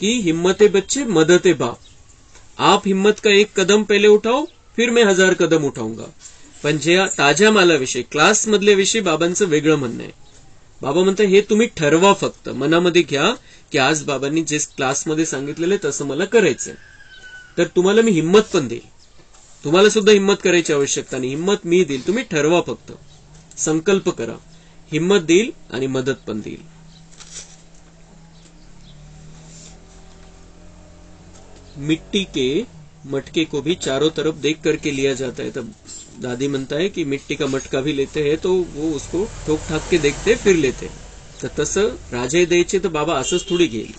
की हिम्मत बच्चे मदद बाप. आप हिम्मत का एक कदम पहले उठाओ फिर मैं 1000 कदम उठाऊंगा. पण जे ताज्या मालाविषयी क्लास मधल्या विषयी बाबांचं वेगळं म्हणणं आहे. बाबा म्हणतात हे तुम्ही ठरवा, फक्त मनामध्ये घ्या की आज बाबांनी जे क्लासमध्ये सांगितलेलं तसं मला करायचंय, तर तुम्हाला मी हिम्मत पण देईल. तुम्हाला सुद्धा हिम्मत करायची आवश्यकता नाही, हिम्मत मी देईल. तुम्ही ठरवा, फक्त संकल्प करा, हिम्मत देईल आणि मदत पण देईल. मिट्टी के मटके को भी चारों तरफ देख करके लिया जाता है. तब दादी म्हणता है कि मिट्टी का मटका भी लेते हैं तो वो उसको ठोक ठाक के देखते फिर लेते. तर तसं राजे द्यायचे तर बाबा असंच थोडी घेईल.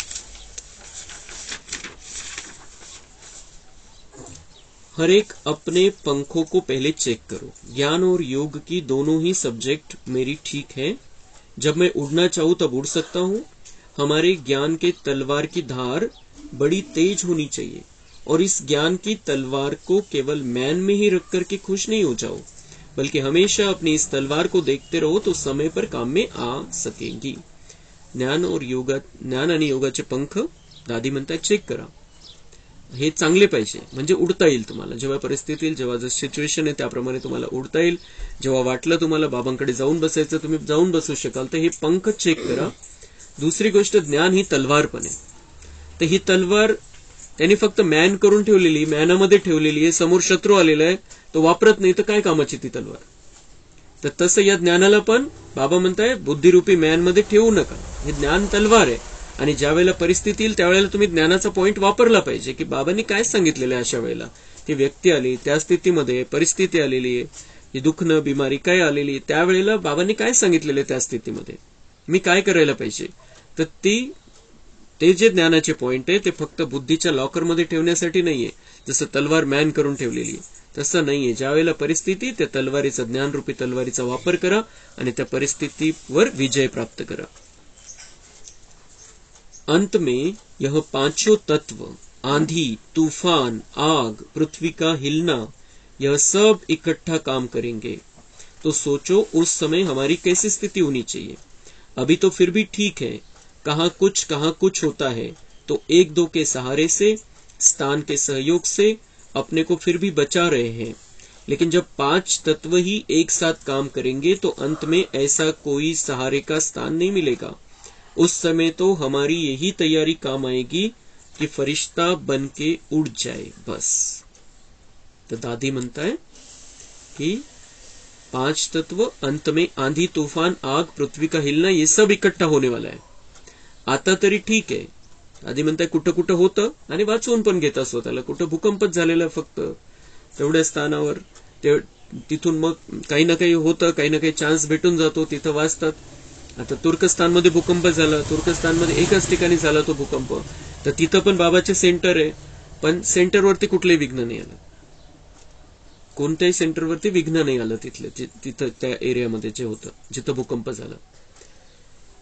हर एक अपने पंखों को पहले चेक करो. ज्ञान और योग की दोनों ही सब्जेक्ट मेरी ठीक है. जब मैं उड़ना चाहूं तब उड़ सकता हूं. हमारे ज्ञान के तलवार की धार बड़ी तेज होनी चाहिए, और इस ज्ञान की तलवार को केवल मैन में ही रख करके खुश नहीं हो जाओ, बल्कि हमेशा अपनी इस तलवार को देखते रहो तो समय पर काम में आ सकेगी. ज्ञान आणि योगाचे पंख दादी म्हणतात चेक करा, हे चांगले पाहिजे, म्हणजे उडता येईल तुम्हाला. जेव्हा परिस्थिती येईल, जेव्हा जर सिच्युएशन आहे त्याप्रमाणे तुम्हाला उडता येईल. जेव्हा वाटलं तुम्हाला बाबांकडे जाऊन बसायचं, तुम्ही जाऊन बसू शकाल. तर हे पंख चेक करा. दुसरी गोष्ट, ज्ञान ही तलवार पण आहे. तर ही तलवार त्यांनी फक्त मॅन करून ठेवलेली, मॅनामध्ये ठेवलेली आहे. समोर शत्रू आलेला आहे, तो वापरत नाही, तर काय कामाची ती तलवार. तर तसं या ज्ञानाला पण बाबा म्हणताय बुद्धिरूपी मॅनमध्ये ठेवू नका. हे ज्ञान तलवार आहे, आणि ज्या वेळेला परिस्थिती येईल त्यावेळेला तुम्ही ज्ञानाचा पॉइंट वापरला पाहिजे की बाबांनी काय सांगितलेलं आहे. अशा वेळेला ती व्यक्ती आली, त्या स्थितीमध्ये परिस्थिती आलेली आहे, ही दुखणं बिमारी काय आलेली आहे, त्यावेळेला बाबांनी काय सांगितलेलं आहे, त्या स्थितीमध्ये मी काय करायला पाहिजे. तर ते जे ज्ञानाचे पॉइंट आहे ते फक्त बुद्धीच्या लॉकरमध्ये ठेवण्यासाठी नाहीये, जसं तलवार मॅन करून ठेवलेली आहे तसं नाहीये. ज्यावेळेला परिस्थिती, त्या तलवारीचा, ज्ञानरूपी तलवारीचा वापर करा आणि त्या परिस्थितीवर विजय प्राप्त करा. अंत में यह पांचों तत्व, आंधी, तूफान, आग, पृथ्वी का हिलना, यह सब इकट्ठा काम करेंगे. तो सोचो उस समय हमारी कैसी स्थिति होनी चाहिए. अभी तो फिर भी ठीक है, कहाँ कुछ होता है, तो एक दो के सहारे से, स्थान के सहयोग से अपने को फिर भी बचा रहे हैं. लेकिन जब 5 तत्व ही एक साथ काम करेंगे तो अंत में ऐसा कोई सहारे का स्थान नहीं मिलेगा. उस समय तो हमारी यही तैयारी काम आएगी कि फरिश्ता बन के उड़ जाए बस. तो दादी म्हणताय कि 5 तत्व, अंत में आंधी, तूफान, आग, पृथ्वी का हिलना, ये सब इकट्ठा होने वाला है. आता तरी ठीक आहे. आधी म्हणताय कुठं कुठं होतं आणि वाचवून पण घेता स्वतःला. कुठं भूकंपच झालेला फक्त तेवढ्या स्थानावर, तिथून मग काही ना काही होतं, काही ना काही चान्स भेटून जातो, तिथं वाचतात. आता तुर्कस्तानमध्ये भूकंप झाला, तुर्कस्तानमध्ये एकाच ठिकाणी झाला तो भूकंप, तर तिथं पण बाबाचे सेंटर आहे, पण सेंटरवरती कुठलंही विघ्न नाही आलं. कोणत्याही सेंटरवरती विघ्न नाही आलं तिथं त्या एरियामध्ये जे होतं, जिथं भूकंप झाला.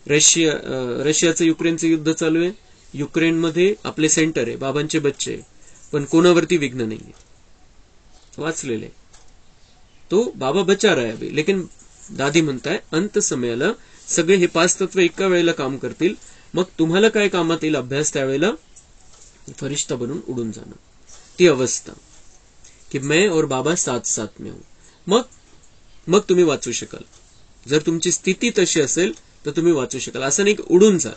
रशियाचं युक्रेनचं युद्ध चालू आहे, युक्रेनमध्ये आपले सेंटर आहे, बाबांचे बच्चे, पण कोणावरती विघ्न नाहीये, वाचलेले. तो बाबा बचा रहा है अभी. लेकिन दादी म्हणताय अंत समयाला सगळे हे 5 तत्व एका वेळेला काम करतील मग तुम्हाला काय कामात येईल अभ्यास त्यावेळेला? फरिश्ता बनून उडून जाणं, ती अवस्था की मैं और बाबा साथ साथ में हूं. मग तुम्ही वाचू शकाल. जर तुमची स्थिती तशी असेल तर तुम्ही वाचू शकाल. असं नाही की उडून जा,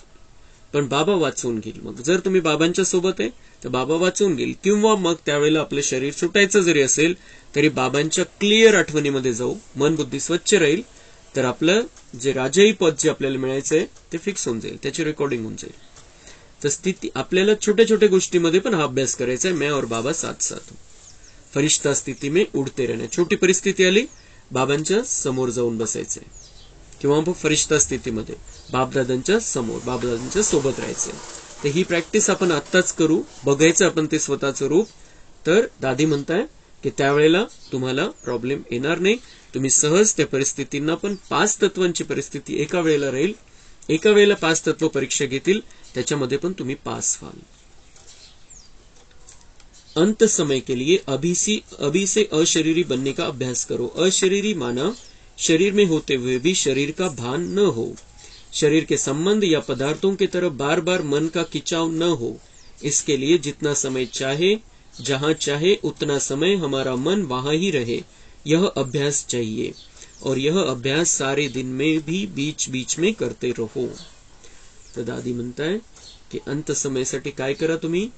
पण बाबा वाचवून घेईल. मग जर तुम्ही बाबांच्या सोबत आहे तर बाबा वाचवून घेईल. किंवा मग त्यावेळेला आपलं शरीर सुटायचं जरी असेल तरी बाबांच्या क्लिअर आठवणीमध्ये जाऊ, मन बुद्धी स्वच्छ राहील, तर आपलं जे राजाई पद जे आपल्याला मिळायचंय ते फिक्स होऊन जाईल, त्याची रेकॉर्डिंग होऊन जाईल. तर स्थिती आपल्याला छोट्या छोट्या गोष्टीमध्ये पण हा अभ्यास करायचा आहे. मैं और बाबा साथ साथ हूं. फरिश्ता स्थिती में उडते रहणे. छोटी परिस्थिती आली, बाबांच्या समोर जाऊन बसायचंय, किंवा मग फरिश्ता स्थितीमध्ये बापदादांच्या समोर, बापदादांच्या सोबत राहायचंय. तर ही प्रॅक्टिस आपण आत्ताच करू, बघायचं आपण ते स्वतःचं रूप. तर दादी म्हणताय की त्यावेळेला तुम्हाला प्रॉब्लेम येणार नाही. तुम्ही सहज त्या परिस्थितींना, पण 5 तत्वांची परिस्थिती एका वेळेला राहील, एका वेळेला 5 तत्व परीक्षा घेतील, त्याच्यामध्ये पण तुम्ही पास व्हाल. अंत समय के लिए अभी से अशरीरी बनने का अभ्यास करो. अशरीरी माना शरीर में होते हुए भी शरीर का भान न हो, शरीर के संबंध या पदार्थों की तरफ बार बार मन का खिंचाव न हो. इसके लिए जितना समय चाहे, जहां चाहे उतना समय हमारा मन वहां ही रहे, यह अभ्यास चाहिए. और यह अभ्यास सारे दिन में भी बीच बीच में करते रहो. तर दादी म्हणताय की अंत समयासाठी काय करा तुम्ही?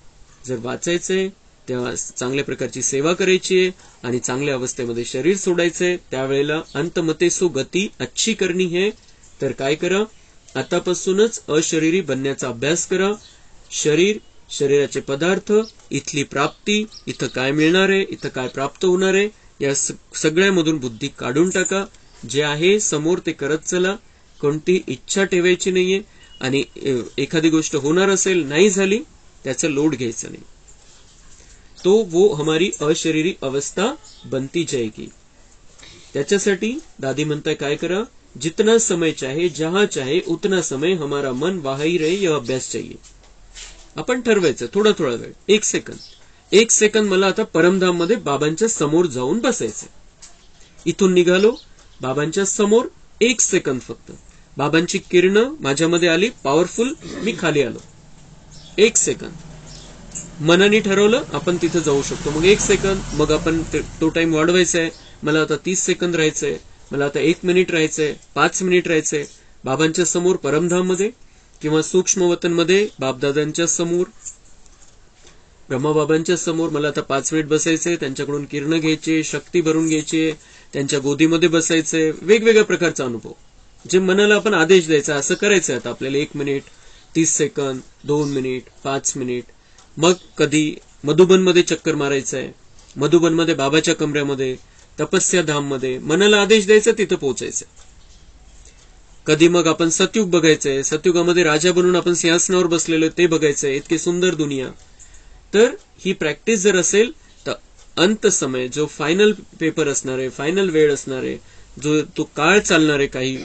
जर वाचायचंय तेव्हा चांगल्या प्रकारची सेवा करायची आहे आणि चांगल्या अवस्थेमध्ये शरीर सोडायचंय. त्यावेळेला अंतमतेसु गती अच्छी करणी है. तर काय करा? आतापासूनच अशरीरी बनण्याचा अभ्यास करा. शरीर, शरीराचे पदार्थ, इथली प्राप्ती, इथं काय मिळणार आहे, इथं काय प्राप्त होणार आहे, या सगळ्यामधून बुद्धी काढून टाका. जे आहे समोर ते करत चला. कोणती इच्छा ठेवायची नाहीये. आणि एखादी गोष्ट होणार असेल, नाही झाली, त्याचा लोड घ्यायचा नाही. तो वो हमारी अशरीरी अवस्था बनती जाएगी. त्याच्यासाठी दादी म्हणताय काय करा? जितना समय चाहे, जहां चाहे उतना समय हमारा मन वहां ही रहे, यह अभ्यास चाहिए. आपण ठरवायचं थोडा थोडा वेळ, 1 सेकंद मला आता परमधाम मध्ये बाबांच्या समोर जाऊन बसायचं. इथून निघालो, बाबांच्या समोर 1 सेकंद फक्त. बाबांची किरणं माझ्यामध्ये आली, पॉवरफुल, मी खाली आलो. 1 सेकंद मनाने ठरवलं आपण तिथे जाऊ शकतो. मग 1 सेकंद, मग आपण तो टाइम वाढवायचा आहे. मला आता 30 सेकंद राहायचंय, मला आता 1 मिनिट राहायचंय, 5 मिनिट राहायचंय. बाबांच्या समोर परमधाम मध्ये किंवा सूक्ष्म वतन मध्ये बापदादांच्या समोर, ब्रह्माबाबांच्या समोर मला आता 5 मिनिट बसायचंय. त्यांच्याकडून किरण घ्यायचे, शक्ती भरून घ्यायची, त्यांच्या गोदीमध्ये बसायचंय. वेगवेगळ्या प्रकारचा अनुभव, जे मनाला आपण आदेश द्यायचा, असं करायचंय आता आपल्याला. 1 मिनिट, 30 सेकंद, 2 मिनिट, 5 मिनिट. मग कधी मधुबनमध्ये चक्कर मारायचंय, मधुबनमध्ये बाबाच्या कमऱ्यामध्ये, तपस्या धाम मध्ये मनाला आदेश द्यायचा, तिथं पोहोचायचंय. कधी मग आपण सतयुग बघायचंय, सतयुगामध्ये राजा बनून आपण सिंहासनावर बसलेलो ते बघायचंय. इतकी सुंदर दुनिया. तर ही प्रॅक्टिस जर असेल तर अंत समय जो फायनल पेपर असणार आहे, फायनल वेळ असणार आहे, जो तो काळ चालणार आहे, काही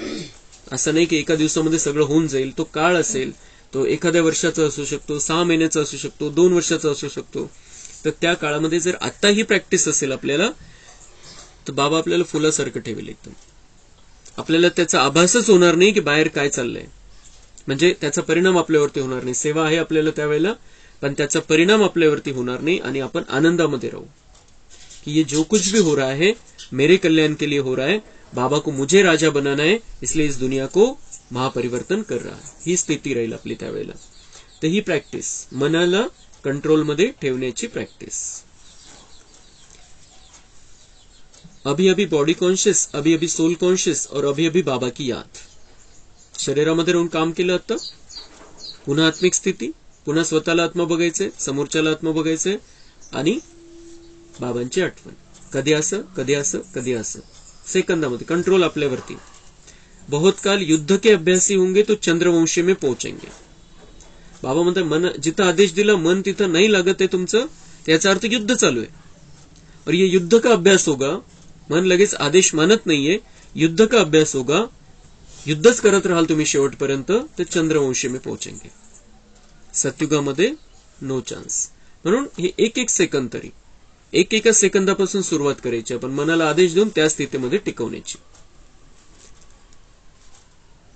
असं नाही की एका दिवसामध्ये सगळं होऊन जाईल. तो काळ असेल, तो एखाद्या वर्षाचा असू शकतो, 6 महिन्याचा असू शकतो, 2 वर्षाचा असू शकतो. तर त्या काळामध्ये जर आता ही प्रॅक्टिस असेल आपल्याला, तर बाबा आपल्याला फुलासारखं ठेवेल एकदम. आपल्याला त्याचा आभासच होणार नाही की बाहेर काय चाललंय. म्हणजे त्याचा परिणाम आपल्यावरती होणार नाही. सेवा आहे आपल्याला त्यावेळेला, पण त्याचा परिणाम आपल्यावरती होणार नाही आणि आपण आनंदामध्ये राहू कि ये जो कुछ भी हो रहा है मेरे कल्याण के लिए हो रहा है. बाबा को मुझे राजा बनाना है, इसलिए इस दुनिया को महापरिवर्तन कर रहा है. ही स्थिती राहील आपली त्यावेळेला. तर ही प्रॅक्टिस, मनाला कंट्रोलमध्ये ठेवण्याची प्रॅक्टिस. अभी अभी बॉडी कॉन्शियस, अभी अभी सोल कॉन्शियस और अभी अभी बाबा की याद. शरीरामध्ये राहून काम केलं आता, पुन्हा आत्मिक स्थिती, पुन्हा स्वतःला आत्मा बघायचंय, समोरच्याला आत्मा बघायचंय आणि बाबांची आठवण. कधी असं, कधी असं, कधी असं, सेकंदामध्ये कंट्रोल आपल्यावरती. बहुत काल युद्ध के अभ्यासी होंगे तो चंद्रवंशी में पहुंचेंगे. बाबा म्हणतात मन जिथं आदेश दिला, मन तिथं नाही लागत आहे तुमचं, त्याचा अर्थ युद्ध चालू आहे. और ये युद्ध का अभ्यास होगा. मन लगेच आदेश मानत नाहीये, युद्ध का अभ्यास होगा. युद्धच करत राहाल तुम्ही शेवटपर्यंत, तर चंद्रवंशी में पोहोचेंगे. सतयुगामध्ये नो चान्स. म्हणून हे 1 सेकंद तरी, 1 सेकंदापासून सुरुवात करायची. आपण मनाला आदेश देऊन त्या स्थितीमध्ये टिकवण्याची.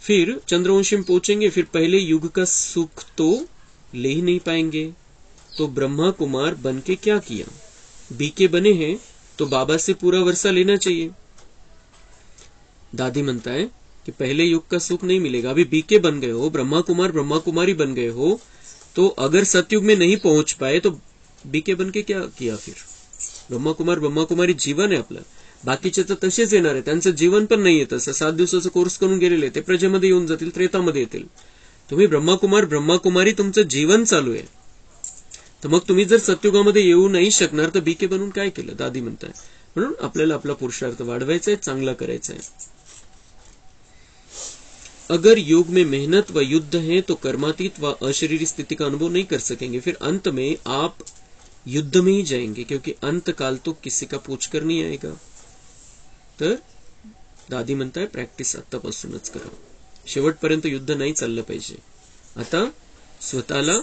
फिर चंद्रवंशी में पहुंचेंगे, फिर पहले युग का सुख तो ले ही नहीं पाएंगे। तो ब्रह्मा कुमार बन के क्या किया? बीके बने हैं तो बाबा से पूरा वर्षा लेना चाहिए। दादी म्हणता है कि पहले युग का सुख नहीं मिलेगा, अभी बीके बन गए हो, ब्रह्मा कुमार ब्रह्मा कुमारी बन गए हो, तो अगर सतयुग में नहीं पहुंच पाए तो बीके बन के क्या किया? फिर ब्रह्मा कुमार ब्रह्मा कुमारी जीवन आहे आपलं, बाकीचे तर तसेच येणार आहे, त्यांचं जीवन पण नाहीये तसं, 7 दिवसाचा कोर्स करून गेलेले, ते प्रजेमध्ये येऊन जातील, त्रेतामध्ये येतील. तुम्ही ब्रह्मा कुमार ब्रह्मा कुमारी तुमचं जीवन चालू आहे, तर मग तुम्ही जर सतयुगामध्ये येऊ नाही शकणार तर बीके बनून काय केलं? दादी म्हणताय. म्हणून आपल्याला आपला पुरुषार्थ वाढवायचा आहे, चांगला करायचा आहे. अगर योग में मेहनत व युद्ध है तो कर्मातीत व अशरीरी स्थिति का अनुभव नहीं कर सकेंगे, फिर अंत में आप युद्ध में ही जाएंगे, क्योंकि अंत काल तो किसी का पूछ कर नहीं आएगा. तर दादी म्हणताय प्रॅक्टिस आतापासूनच करा, शेवटपर्यंत युद्ध नाही चाललं पाहिजे. आता स्वतःला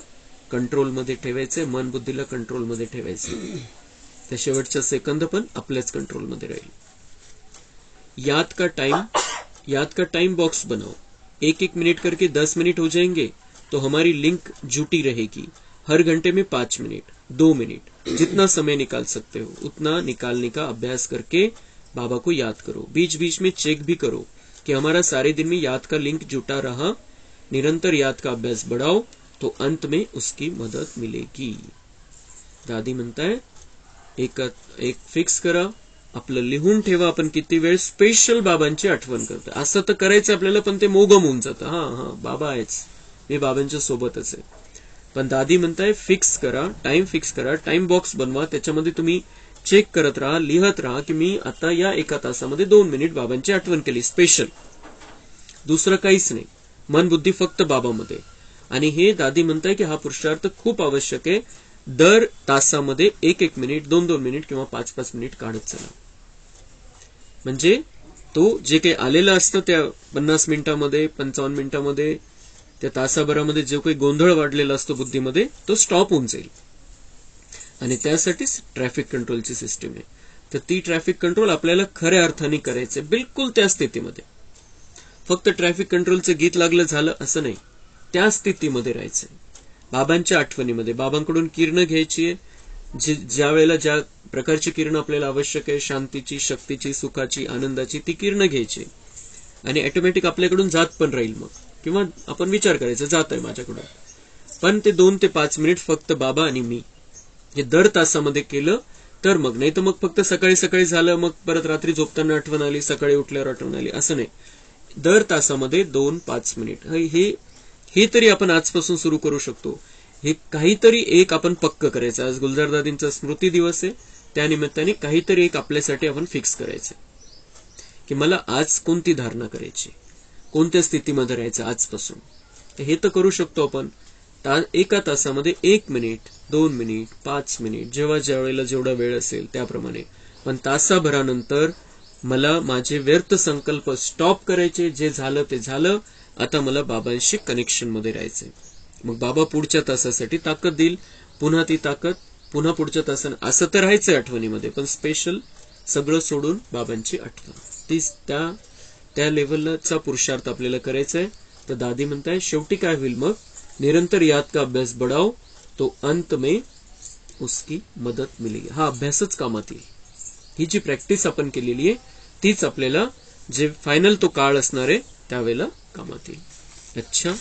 कंट्रोलमध्ये ठेवायचंय, मन बुद्धीला कंट्रोलमध्ये ठेवायचंय, त्या शेवटचा सेकंद पण आपल्याच कंट्रोलमध्ये राहील. याद का टाइम बॉक्स बनाओ, 1-1 मिनट करके 10 मिनट हो जाएंगे तो हमारी लिंक जुटी रहेगी. हर घंटे में 5 मिनट 2 मिनट जितना समय निकाल सकते हो उतना निकालने का अभ्यास करके बाबा को याद करो. बीच बीच में चेक भी करो कि हमारा सारे दिन में याद का लिंक जुटा रहा. निरंतर याद का अभ्यास बढ़ाओ तो अंत में उसकी मदद मिलेगी. दादी म्हणताय एक फिक्स करा, आपलं लिहून ठेवा, आपण किती वेळ स्पेशल बाबांची आठवण करतो. असं तर करायचं आपल्याला, पण ते मोगम होऊन जातं. हा बाबा आहेच, मी बाबांच्या सोबतच आहे. पण दादी म्हणताय फिक्स करा, टाइम फिक्स करा, टाइम बॉक्स बनवा, त्याच्यामध्ये तुम्ही चेक करत राहा, लिहत राहा की मी आता या 1 तासामध्ये 2 मिनिट बाबांची आठवण केली स्पेशल, दुसरं काहीच नाही, मन बुद्धी फक्त बाबामध्ये. आणि हे दादी म्हणताय की हा पुरुषार्थ खूप आवश्यक आहे. दर तासामध्ये 1-1 मिनिट 2-2 मिनिट किंवा 5-5 मिनिट काढत चला. म्हणजे तो जे काही आलेलं असतं त्या 50 मिनिटांमध्ये 55 मिनिटांमध्ये त्या तासाभरामध्ये जो काही गोंधळ वाढलेला असतो बुद्धीमध्ये तो स्टॉप होऊन जाईल. आणि त्यासाठीच ट्रॅफिक कंट्रोलची सिस्टीम आहे. तर ती ट्रॅफिक कंट्रोल आपल्याला खऱ्या अर्थाने करायचंय, बिलकुल त्या स्थितीमध्ये. फक्त ट्रॅफिक कंट्रोलचं गीत लागलं झालं असं नाही, त्या स्थितीमध्ये राहायचंय, बाबांच्या आठवणीमध्ये. बाबांकडून किरणं घ्यायची आहे, ज्या वेळेला ज्या प्रकारची किरणं आपल्याला आवश्यक आहे, शांतीची, शक्तीची, सुखाची, आनंदाची, ती किरणं घ्यायची आणि ऑटोमॅटिक आपल्याकडून जात पण राहील. मग किंवा आपण विचार करायचा जात आहे माझ्याकडून, पण ते 2 ते 5 मिनिट फक्त बाबा आणि मी हे दर तासामध्ये केलं तर मग. नाही तर मग फक्त सकाळी सकाळी झालं, मग परत रात्री झोपताना आठवण आली, सकाळी उठल्यावर आठवण आली, असं नाही. दर तासामध्ये 2-5 मिनिट हे तरी आपण आजपासून सुरू करू शकतो. हे काहीतरी एक आपण पक्क करायचं. आज गुलजार दादींचा स्मृती दिवस आहे, त्यानिमित्ताने काहीतरी एक आपल्यासाठी आपण फिक्स करायचं की मला आज कोणती धारणा करायची, कोणत्या स्थितीमध्ये राहायचं आजपासून. हे तर करू शकतो आपण 1 तासामध्ये 1 मिनिट 2 मिनिट 5 मिनिट जेव्हा ज्या वेळेला जेवढा वेळ असेल त्याप्रमाणे. पण तासाभरानंतर मला माझे व्यर्थ संकल्प स्टॉप करायचे, जे झालं ते झालं, आता मला बाबांशी कनेक्शन मध्ये राहायचंय. मग बाबा पुढच्या तासासाठी ताकद देईल, पुन्हा ती ताकद, पुन्हा पुढच्या तासाने, असं तर राहायचंय आठवणीमध्ये, पण स्पेशल सगळं सोडून बाबांची आठवण, तीच त्या लेवलचा पुरुषार्थ आपल्याला करायचा आहे. तर दादी म्हणताय शेवटी काय होईल मग? निरंतर याद का अभ्यास बढ़ाओ तो अंत में उसकी मदत मिलेगी. हा अभ्यासच कामात येईल. ही जी प्रॅक्टिस आपण केलेली आहे तीच आपल्याला जे फायनल तो काळ असणार आहे त्यावेळेला कामात येईल. अच्छा.